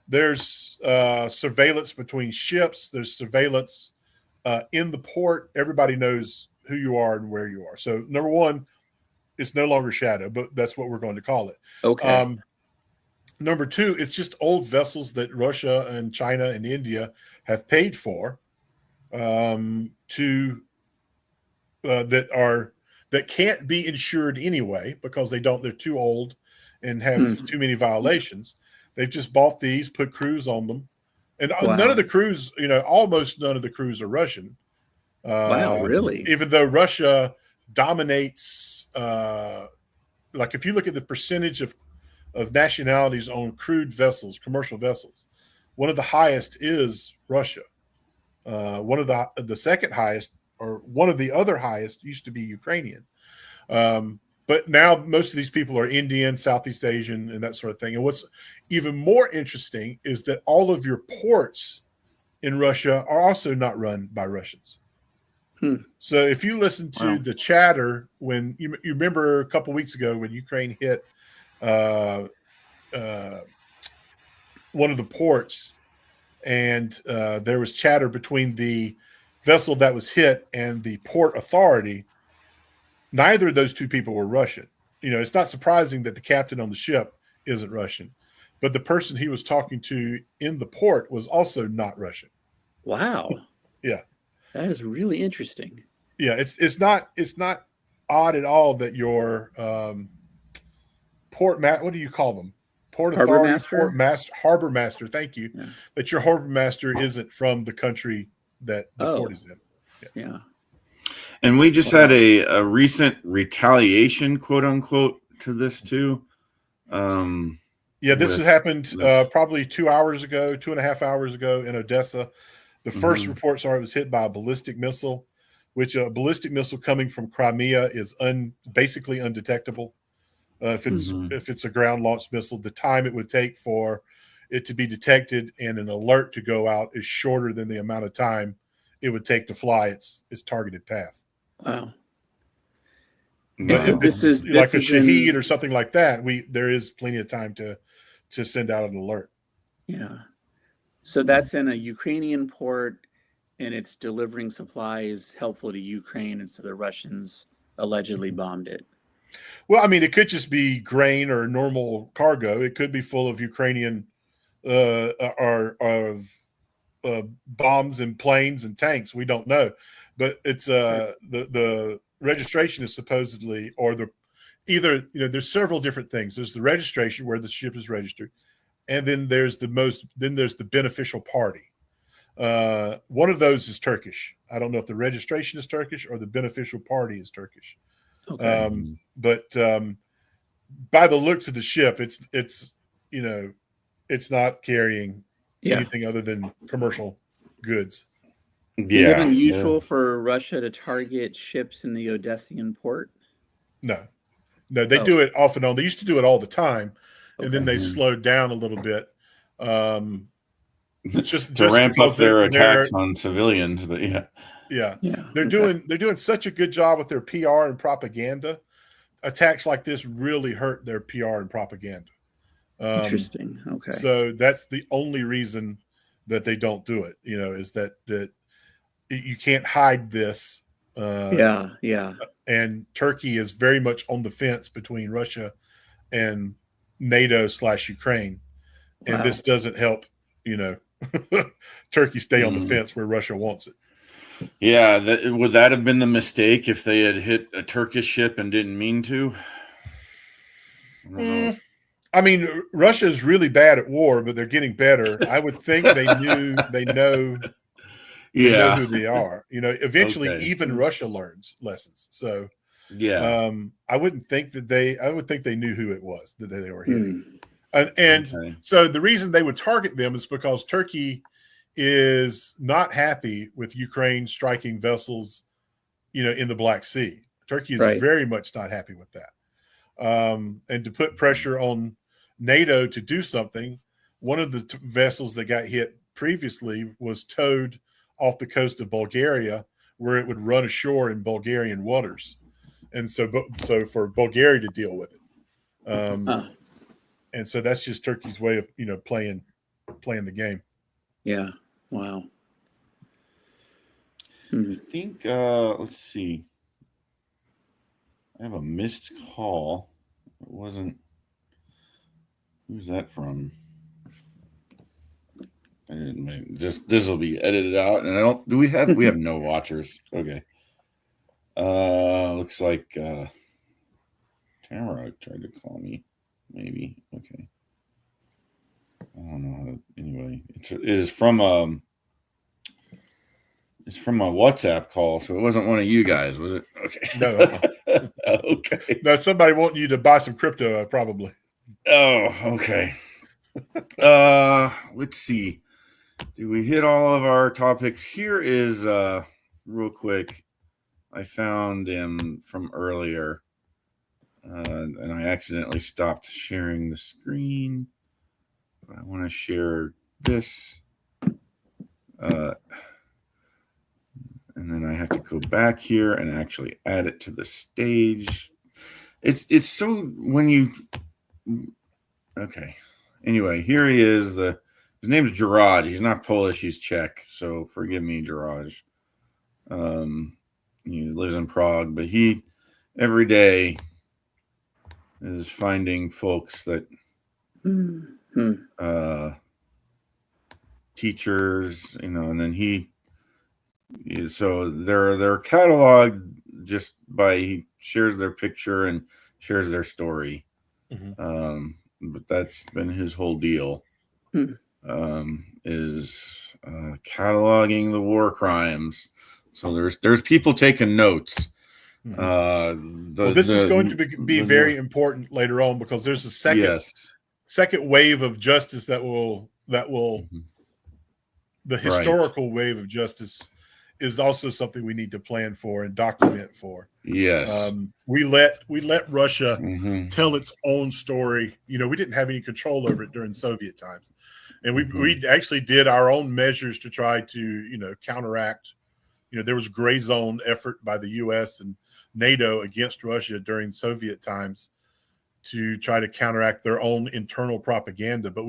there's surveillance between ships. There's surveillance in the port. Everybody knows who you are and where you are. So number one, it's no longer shadow, but that's what we're going to call it. Okay. Number two, it's just old vessels that Russia and China and India have paid for that can't be insured anyway because they're too old and have too many violations. They've just bought these, put crews on them, and none of the crews, almost none of the crews are Russian. Wow, really? Even though Russia dominates, like if you look at the percentage of nationalities on crewed vessels, commercial vessels, one of the highest is Russia. One of the second highest, or one of the other highest, used to be Ukrainian. But now most of these people are Indian, Southeast Asian, and that sort of thing. And what's even more interesting is that all of your ports in Russia are also not run by Russians. So if you listen to the chatter, when you remember a couple weeks ago when Ukraine hit one of the ports, and there was chatter between the vessel that was hit and the port authority, neither of those two people were Russian. It's not surprising that the captain on the ship isn't Russian. but the person he was talking to in the port was also not Russian. Wow. Yeah. That is really interesting. Yeah, it's not odd at all that your what do you call them? Port Harbor authority, master? harbor master. Thank you. Yeah. That your harbor master isn't from the country that the port is in. Yeah. And we just had a recent retaliation, quote unquote, to this too. This has happened probably 2.5 hours ago in Odessa. The first reports are it was hit by a ballistic missile, which a ballistic missile coming from Crimea is basically undetectable. If it's a ground launched missile, the time it would take for it to be detected and an alert to go out is shorter than the amount of time it would take to fly its targeted path. Wow. But if it's like a Shaheed or something like that, there is plenty of time to send out an alert. Yeah. So that's in a Ukrainian port, and it's delivering supplies helpful to Ukraine, and so the Russians allegedly bombed it. Well, I mean, it could just be grain or normal cargo. It could be full of Ukrainian bombs and planes and tanks. We don't know, but it's the registration is supposedly, or there's several different things. There's the registration where the ship is registered, and then there's the beneficial party. One of those is Turkish. I don't know if the registration is Turkish or the beneficial party is Turkish. Okay. But by the looks of the ship, it's not carrying anything other than commercial goods. Yeah. Is it unusual for Russia to target ships in the Odessian port? No, they do it off and on. They used to do it all the time, and then they slowed down a little bit. Just to ramp up their attacks on civilians, but yeah. They're doing such a good job with their PR and propaganda. Attacks like this really hurt their PR and propaganda. Interesting. Okay. So that's the only reason that they don't do it. Is that you can't hide this. And Turkey is very much on the fence between Russia and NATO/Ukraine, and this doesn't help. Turkey stay on the fence where Russia wants it. Yeah, would that have been the mistake if they had hit a Turkish ship and didn't mean to? I mean, Russia is really bad at war, but they're getting better. I would think they know who they are. Eventually, even Russia learns lessons. So, I would think they knew who it was that they were hitting. So the reason they would target them is because Turkey is not happy with Ukraine striking vessels, in the Black Sea. Turkey is very much not happy with that. And to put pressure on NATO to do something, one of the vessels that got hit previously was towed off the coast of Bulgaria, where it would run ashore in Bulgarian waters. And so for Bulgaria to deal with it. And so that's just Turkey's way of, playing the game. Yeah. Wow. I think, let's see. I have a missed call. It wasn't. Who's that from? This will be edited out. And we have no watchers. Okay. Looks like Tamara tried to call me. Maybe. Okay. I don't know how to, anyway. It is from it's from a WhatsApp call, so it wasn't one of you guys, was it? Okay. No. Okay. No, somebody wanting you to buy some crypto, probably. Oh, okay. Let's see. Did we hit all of our topics? Here is real quick. I found him from earlier. And I accidentally stopped sharing the screen. But I want to share this. And then I have to go back here and actually add it to the stage. It's so when you okay. Anyway, here he is. His name's Jiraj. He's not Polish, he's Czech. So forgive me, Jiraj. He lives in Prague, but he every day is finding folks that teachers, and then so they're cataloged just by he shares their picture and shares their story. But that's been his whole deal. Is cataloging the war crimes. So there's people taking notes. This is going to be very important later on, because there's a second wave of justice that will the historical wave of justice is also something we need to plan for and document for. Yes. We let Russia tell its own story. We didn't have any control over it during Soviet times. And we actually did our own measures to try to, counteract. There was gray zone effort by the U.S. and NATO against Russia during Soviet times to try to counteract their own internal propaganda. But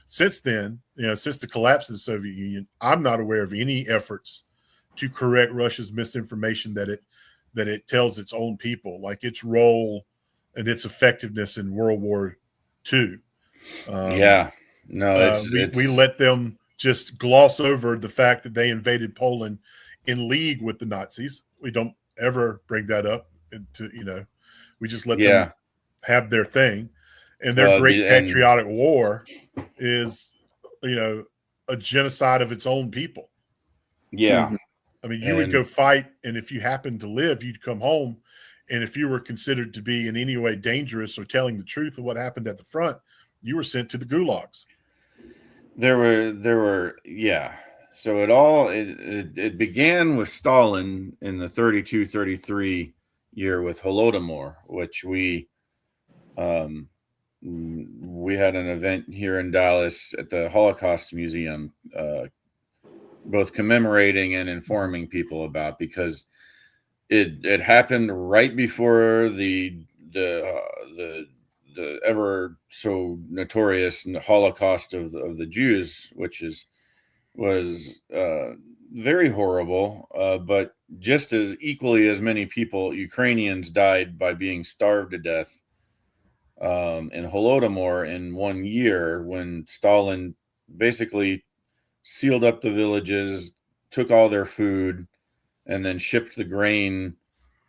since then, since the collapse of the Soviet Union, I'm not aware of any efforts to correct Russia's misinformation that it tells its own people, like its role and its effectiveness in World War II. We let them just gloss over the fact that they invaded Poland in league with the Nazis. We don't ever bring that up. We just let them have their thing, and their great patriotic war is, a genocide of its own people. Yeah. I mean, you would go fight, and if you happened to live, you'd come home, and if you were considered to be in any way dangerous or telling the truth of what happened at the front, you were sent to the gulags. There were. So it began with Stalin in the 32-33 year with Holodomor, which we had an event here in Dallas at the Holocaust Museum, both commemorating and informing people about, because it happened right before the ever so notorious Holocaust of the Jews, which was very horrible, but just as equally as many people, Ukrainians, died by being starved to death in Holodomor in 1 year, when Stalin basically sealed up the villages, took all their food, and then shipped the grain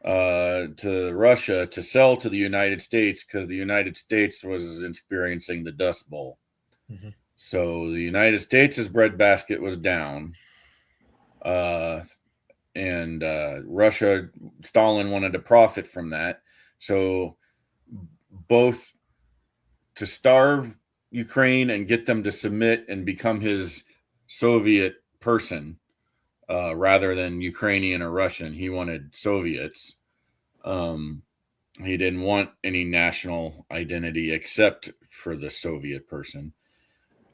to Russia to sell to the United States, because the United States was experiencing the Dust Bowl. So the United States' breadbasket was down, and Russia, Stalin wanted to profit from that. So both to starve Ukraine and get them to submit and become his Soviet person, rather than Ukrainian or Russian. He wanted Soviets. He didn't want any national identity except for the Soviet person.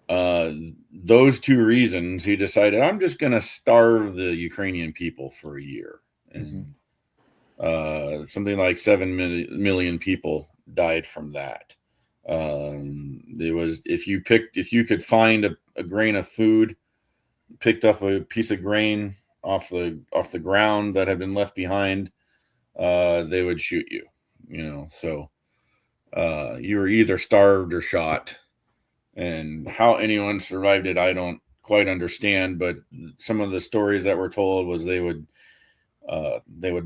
Those two reasons, he decided, I'm just going to starve the Ukrainian people for a year. And something like 7 million people died from that. It was, if you could find a grain of food, picked up a piece of grain off the ground that had been left behind, they would shoot you. So you were either starved or shot. And how anyone survived it, I don't quite understand. But some of the stories that were told was they would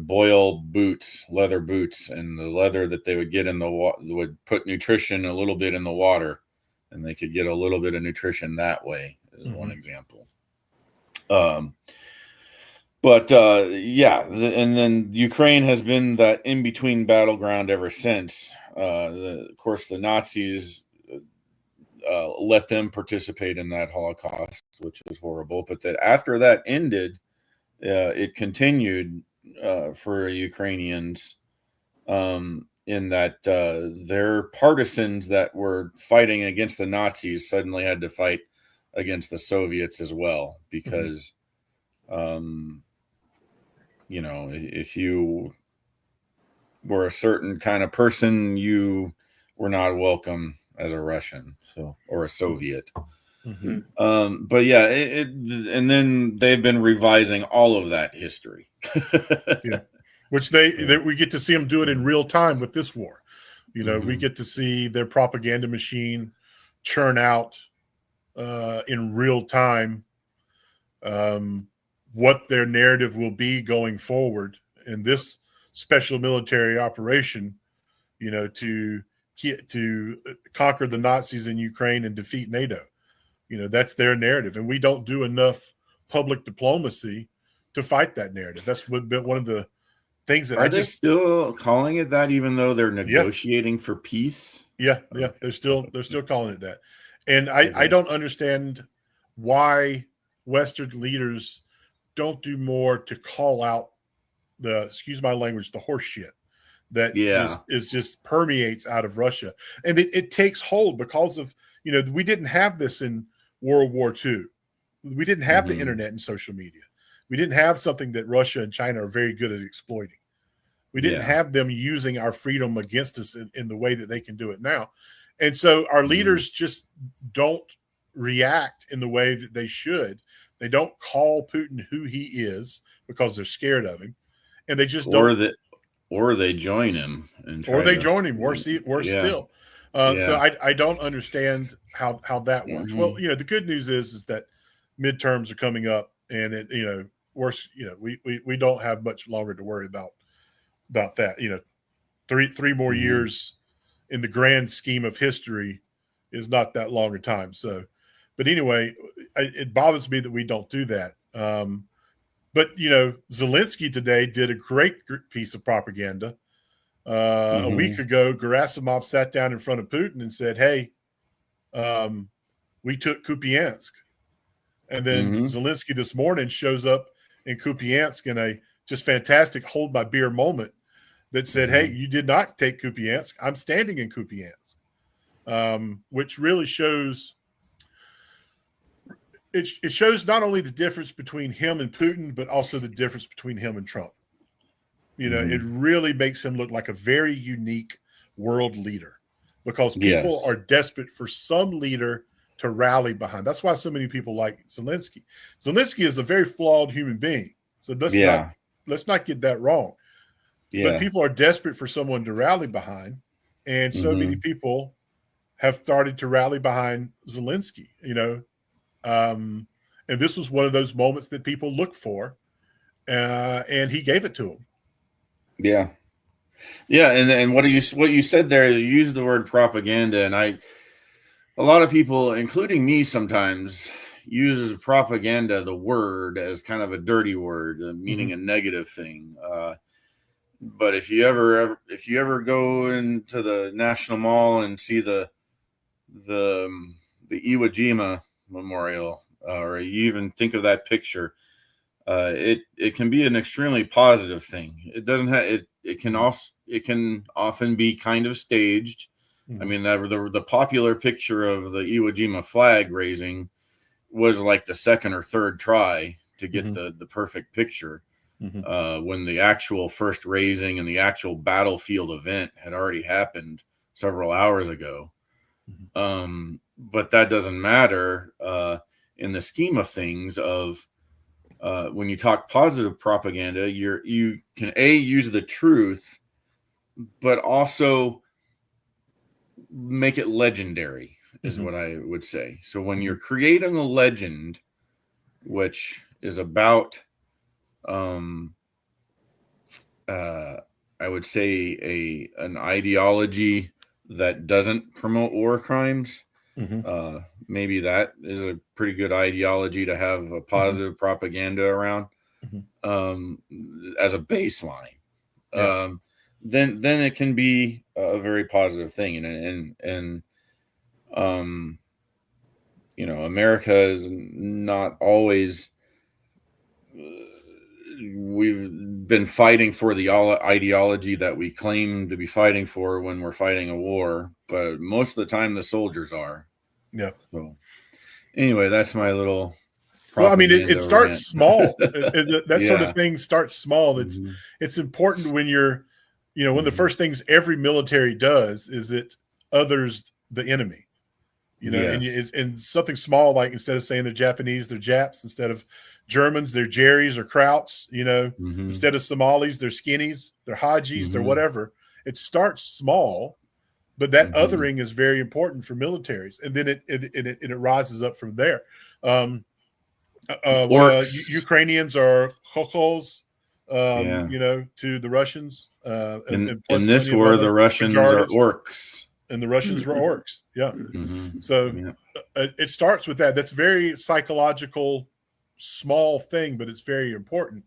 boil boots, leather boots, and the leather that they would get in the water would put nutrition a little bit in the water, and they could get a little bit of nutrition that way. Is one example. And then Ukraine has been that in-between battleground ever since. Of course, the Nazis let them participate in that Holocaust, which was horrible. But that after that ended, it continued for Ukrainians, in that their partisans that were fighting against the Nazis suddenly had to fight against the Soviets as well, because if you were a certain kind of person, you were not welcome as a Russian, or a Soviet. But yeah, and then they've been revising all of that history. Which we get to see them do it in real time with this war. We get to see their propaganda machine churn out in real time what their narrative will be going forward in this special military operation, to conquer the Nazis in Ukraine and defeat NATO. That's their narrative. And we don't do enough public diplomacy to fight that narrative. That's been one of the things that Are they still calling it that, even though they're negotiating for peace? Yeah. They're still calling it that. And I don't understand why Western leaders don't do more to call out excuse my language, the horse shit that just permeates out of Russia. And it takes hold because of, we didn't have this in World War II. We didn't have the internet and social media. We didn't have something that Russia and China are very good at exploiting. We didn't have them using our freedom against us in the way that they can do it now. And so our leaders just don't react in the way that they should. They don't call Putin who he is because they're scared of him. And they just don't. Or they join him. Worse still. So I don't understand how that works. Well, the good news is that midterms are coming up, and we don't have much longer to worry about that. 3 more years in the grand scheme of history is not that long a time. So, but anyway, it bothers me that we don't do that. But Zelensky today did a great piece of propaganda. A week ago, Gerasimov sat down in front of Putin and said, "Hey, we took Kupiansk." And then Zelensky this morning shows up in Kupiansk in a just fantastic hold my beer moment that said, "Hey, you did not take Kupiansk. I'm standing in Kupiansk," which really shows. It shows not only the difference between him and Putin, but also the difference between him and Trump. It really makes him look like a very unique world leader because people are desperate for some leader to rally behind. That's why so many people like Zelensky. Zelensky is a very flawed human being. So let's not get that wrong. Yeah. But people are desperate for someone to rally behind. And so many people have started to rally behind Zelensky, and this was one of those moments that people look for, and he gave it to them. Yeah. And what you said there is you used the word propaganda, and a lot of people, including me, sometimes uses propaganda, the word, as kind of a dirty word, meaning a negative thing. But if you ever go into the National Mall and see the Iwo Jima Memorial, or you even think of that picture, it can be an extremely positive thing. It doesn't have it can often be kind of staged. I mean, the popular picture of the Iwo Jima flag raising was like the second or third try to get the perfect picture, when the actual first raising and the actual battlefield event had already happened several hours ago. But that doesn't matter in the scheme of things. When you talk positive propaganda, you can use the truth, but also make it legendary, is what I would say. So when you're creating a legend, which is about, I would say an ideology that doesn't promote war crimes. Maybe that is a pretty good ideology to have a positive propaganda around, as a baseline. Then it can be a very positive thing. And America is not always. We've been fighting for the ideology that we claim to be fighting for when we're fighting a war, but most of the time the soldiers are. Yeah. So anyway, that's my little. Well, I mean, it starts small. That sort of thing starts small. It's important when you're, when the first things every military does is it others the enemy. And something small, like instead of saying they're Japanese, they're Japs. Instead of Germans, they're Jerry's or Krauts. Instead of Somalis, they're Skinnies, they're Hajis, they're whatever. It starts small, But that othering is very important for militaries, and then it rises up from there. Ukrainians are chokhos, to the Russians. In this war, the Russians are orcs. And the Russians were orcs. Yeah. So it starts with that. That's very psychological, small thing, but it's very important.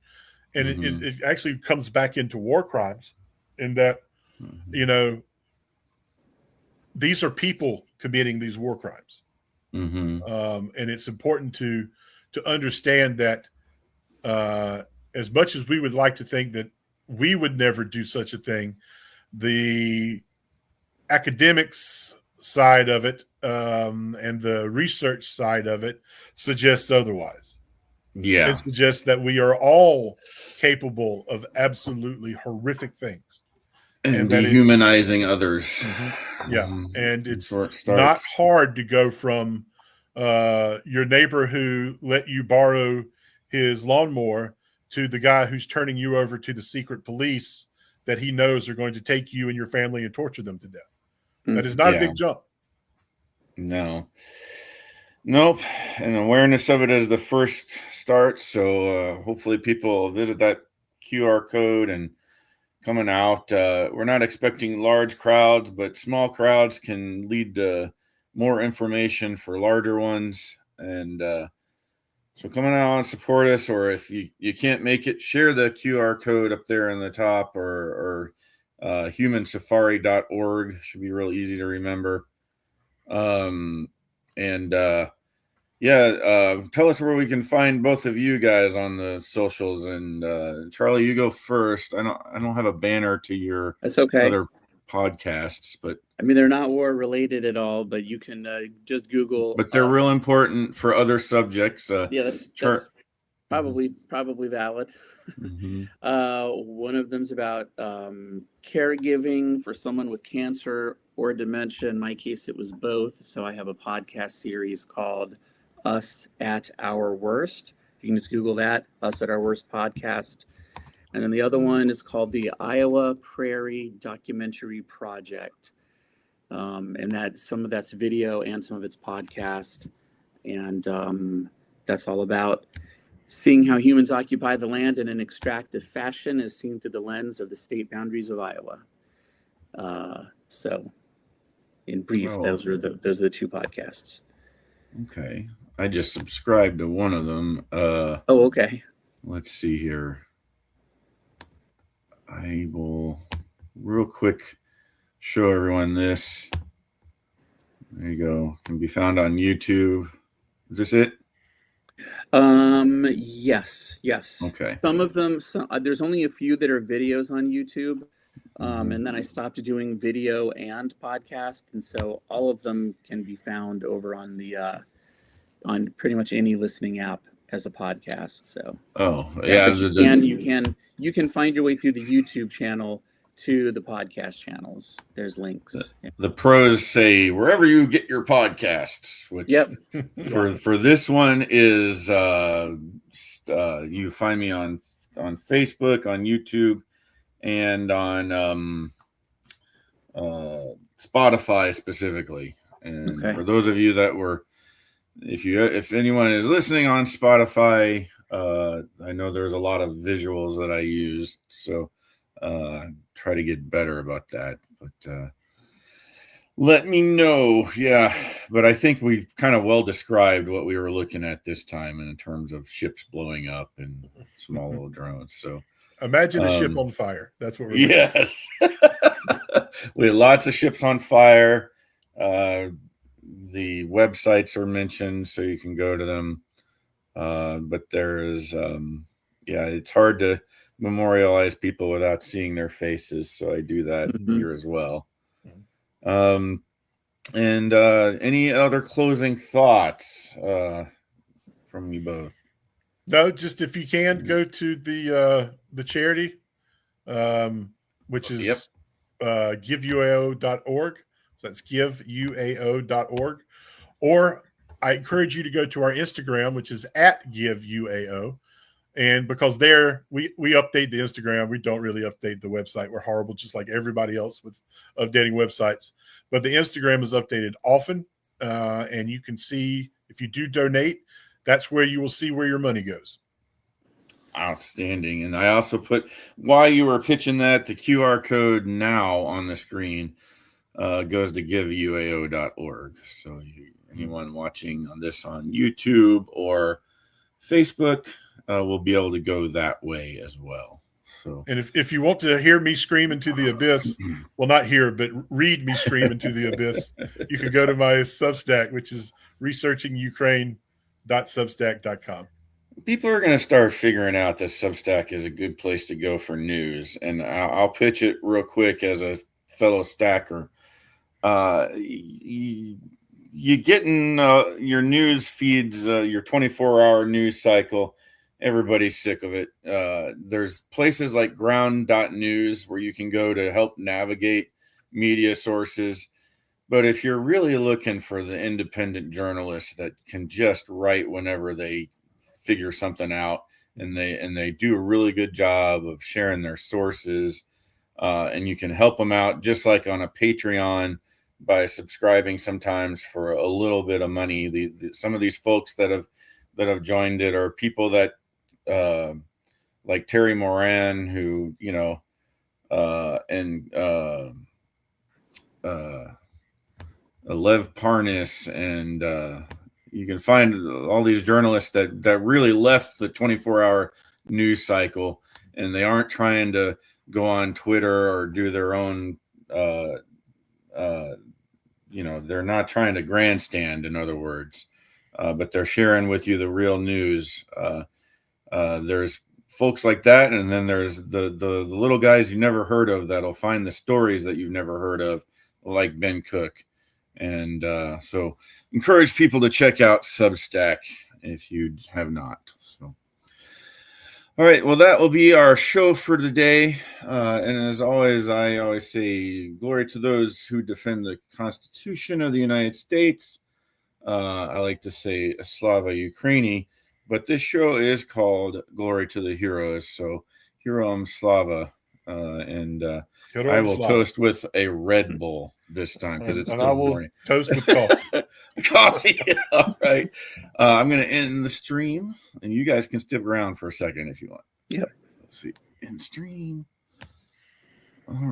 And it actually comes back into war crimes in that, these are people committing these war crimes. And it's important to understand that as much as we would like to think that we would never do such a thing, the academics side of it and the research side of it suggests otherwise. Yeah. It suggests that we are all capable of absolutely horrific things. And dehumanizing others. Yeah. And it's not hard to go from your neighbor who let you borrow his lawnmower to the guy who's turning you over to the secret police that he knows are going to take you and your family and torture them to death. That is not a big jump. No. Nope. And awareness of it is the first start. So hopefully people visit that QR code and coming out. We're not expecting large crowds, but small crowds can lead to more information for larger ones. And so coming out and support us, or if you can't make it, share the QR code up there in the top, or humansafari.org should be real easy to remember. Tell us where we can find both of you guys on the socials. And Charlie, you go first. I don't have a banner to your other podcasts, but I mean, they're not war related at all, but you can just Google. But they're real important for other subjects. That's probably valid. One of them's about caregiving for someone with cancer or dementia. In my case, it was both. So I have a podcast series called Us at Our Worst. You can just Google that, Us at Our Worst podcast. And then the other one is called the Iowa Prairie Documentary Project. And that some of that's video and some of it's podcast. And that's all about seeing how humans occupy the land in an extractive fashion as seen through the lens of the state boundaries of Iowa. So in brief, those are the two podcasts. Okay. I just subscribed to one of them. Okay. Let's see here. I will real quick show everyone this. There you go. Can be found on YouTube. Is this it? Yes. Okay. Some of them, there's only a few that are videos on YouTube. And then I stopped doing video and podcast. And so all of them can be found over on the, on pretty much any listening app as a podcast. So, you can find your way through the YouTube channel to the podcast channels. There's links. The pros say wherever you get your podcasts, which for this one is you find me on Facebook, on YouTube, and on Spotify specifically. And for those of you that were, if anyone is listening on Spotify, I know there's a lot of visuals that I used, so try to get better about that. But let me know. Yeah, but I think we kind of well described what we were looking at this time in terms of ships blowing up and small little drones. So imagine a ship on fire. That's what we're yes. We had lots of ships on fire. The websites are mentioned, so you can go to them. But there is, it's hard to memorialize people without seeing their faces, so I do that here as well. And any other closing thoughts from you both? No, just if you can go to the charity, which is giveuao.org. So that's giveuao.org. Or I encourage you to go to our Instagram, which is at giveuao. And because there we update the Instagram, we don't really update the website. We're horrible, just like everybody else with updating websites. But the Instagram is updated often, and you can see if you do donate, that's where you will see where your money goes. Outstanding. And I also put, while you were pitching that, the QR code now on the screen goes to giveuao.org. So anyone watching on this on YouTube or Facebook will be able to go that way as well. So, and if you want to hear me scream into the abyss, well, not hear, but read me scream into the abyss, you can go to my Substack, which is researchingukraine.substack.com. People are going to start figuring out that Substack is a good place to go for news. And I'll pitch it real quick as a fellow stacker. You getting your news feeds, your 24-hour news cycle. Everybody's sick of it. There's places like ground.news where you can go to help navigate media sources. But if you're really looking for the independent journalists that can just write whenever they figure something out, and they do a really good job of sharing their sources, and you can help them out just like on a Patreon by subscribing sometimes for a little bit of money. Some of these folks that have joined it are people that like Terry Moran, who and Lev Parnas, and you can find all these journalists that really left the 24-hour news cycle, and they aren't trying to go on Twitter or do their own, they're not trying to grandstand, in other words, but they're sharing with you the real news. There's folks like that, and then there's the little guys you never heard of that'll find the stories that you've never heard of, like Ben Cook. And so encourage people to check out Substack if you have not. So, all right, well, that will be our show for today. And as always, I always say, glory to those who defend the Constitution of the United States. I like to say Slava Heroyam, but this show is called Glory to the Heroes. So Heroyam Slava. And I will toast with a Red Bull this time because it's still morning. Toast with coffee. Coffee. All right. I'm going to end the stream, and you guys can stick around for a second if you want. Yep. Let's see. End stream. All right.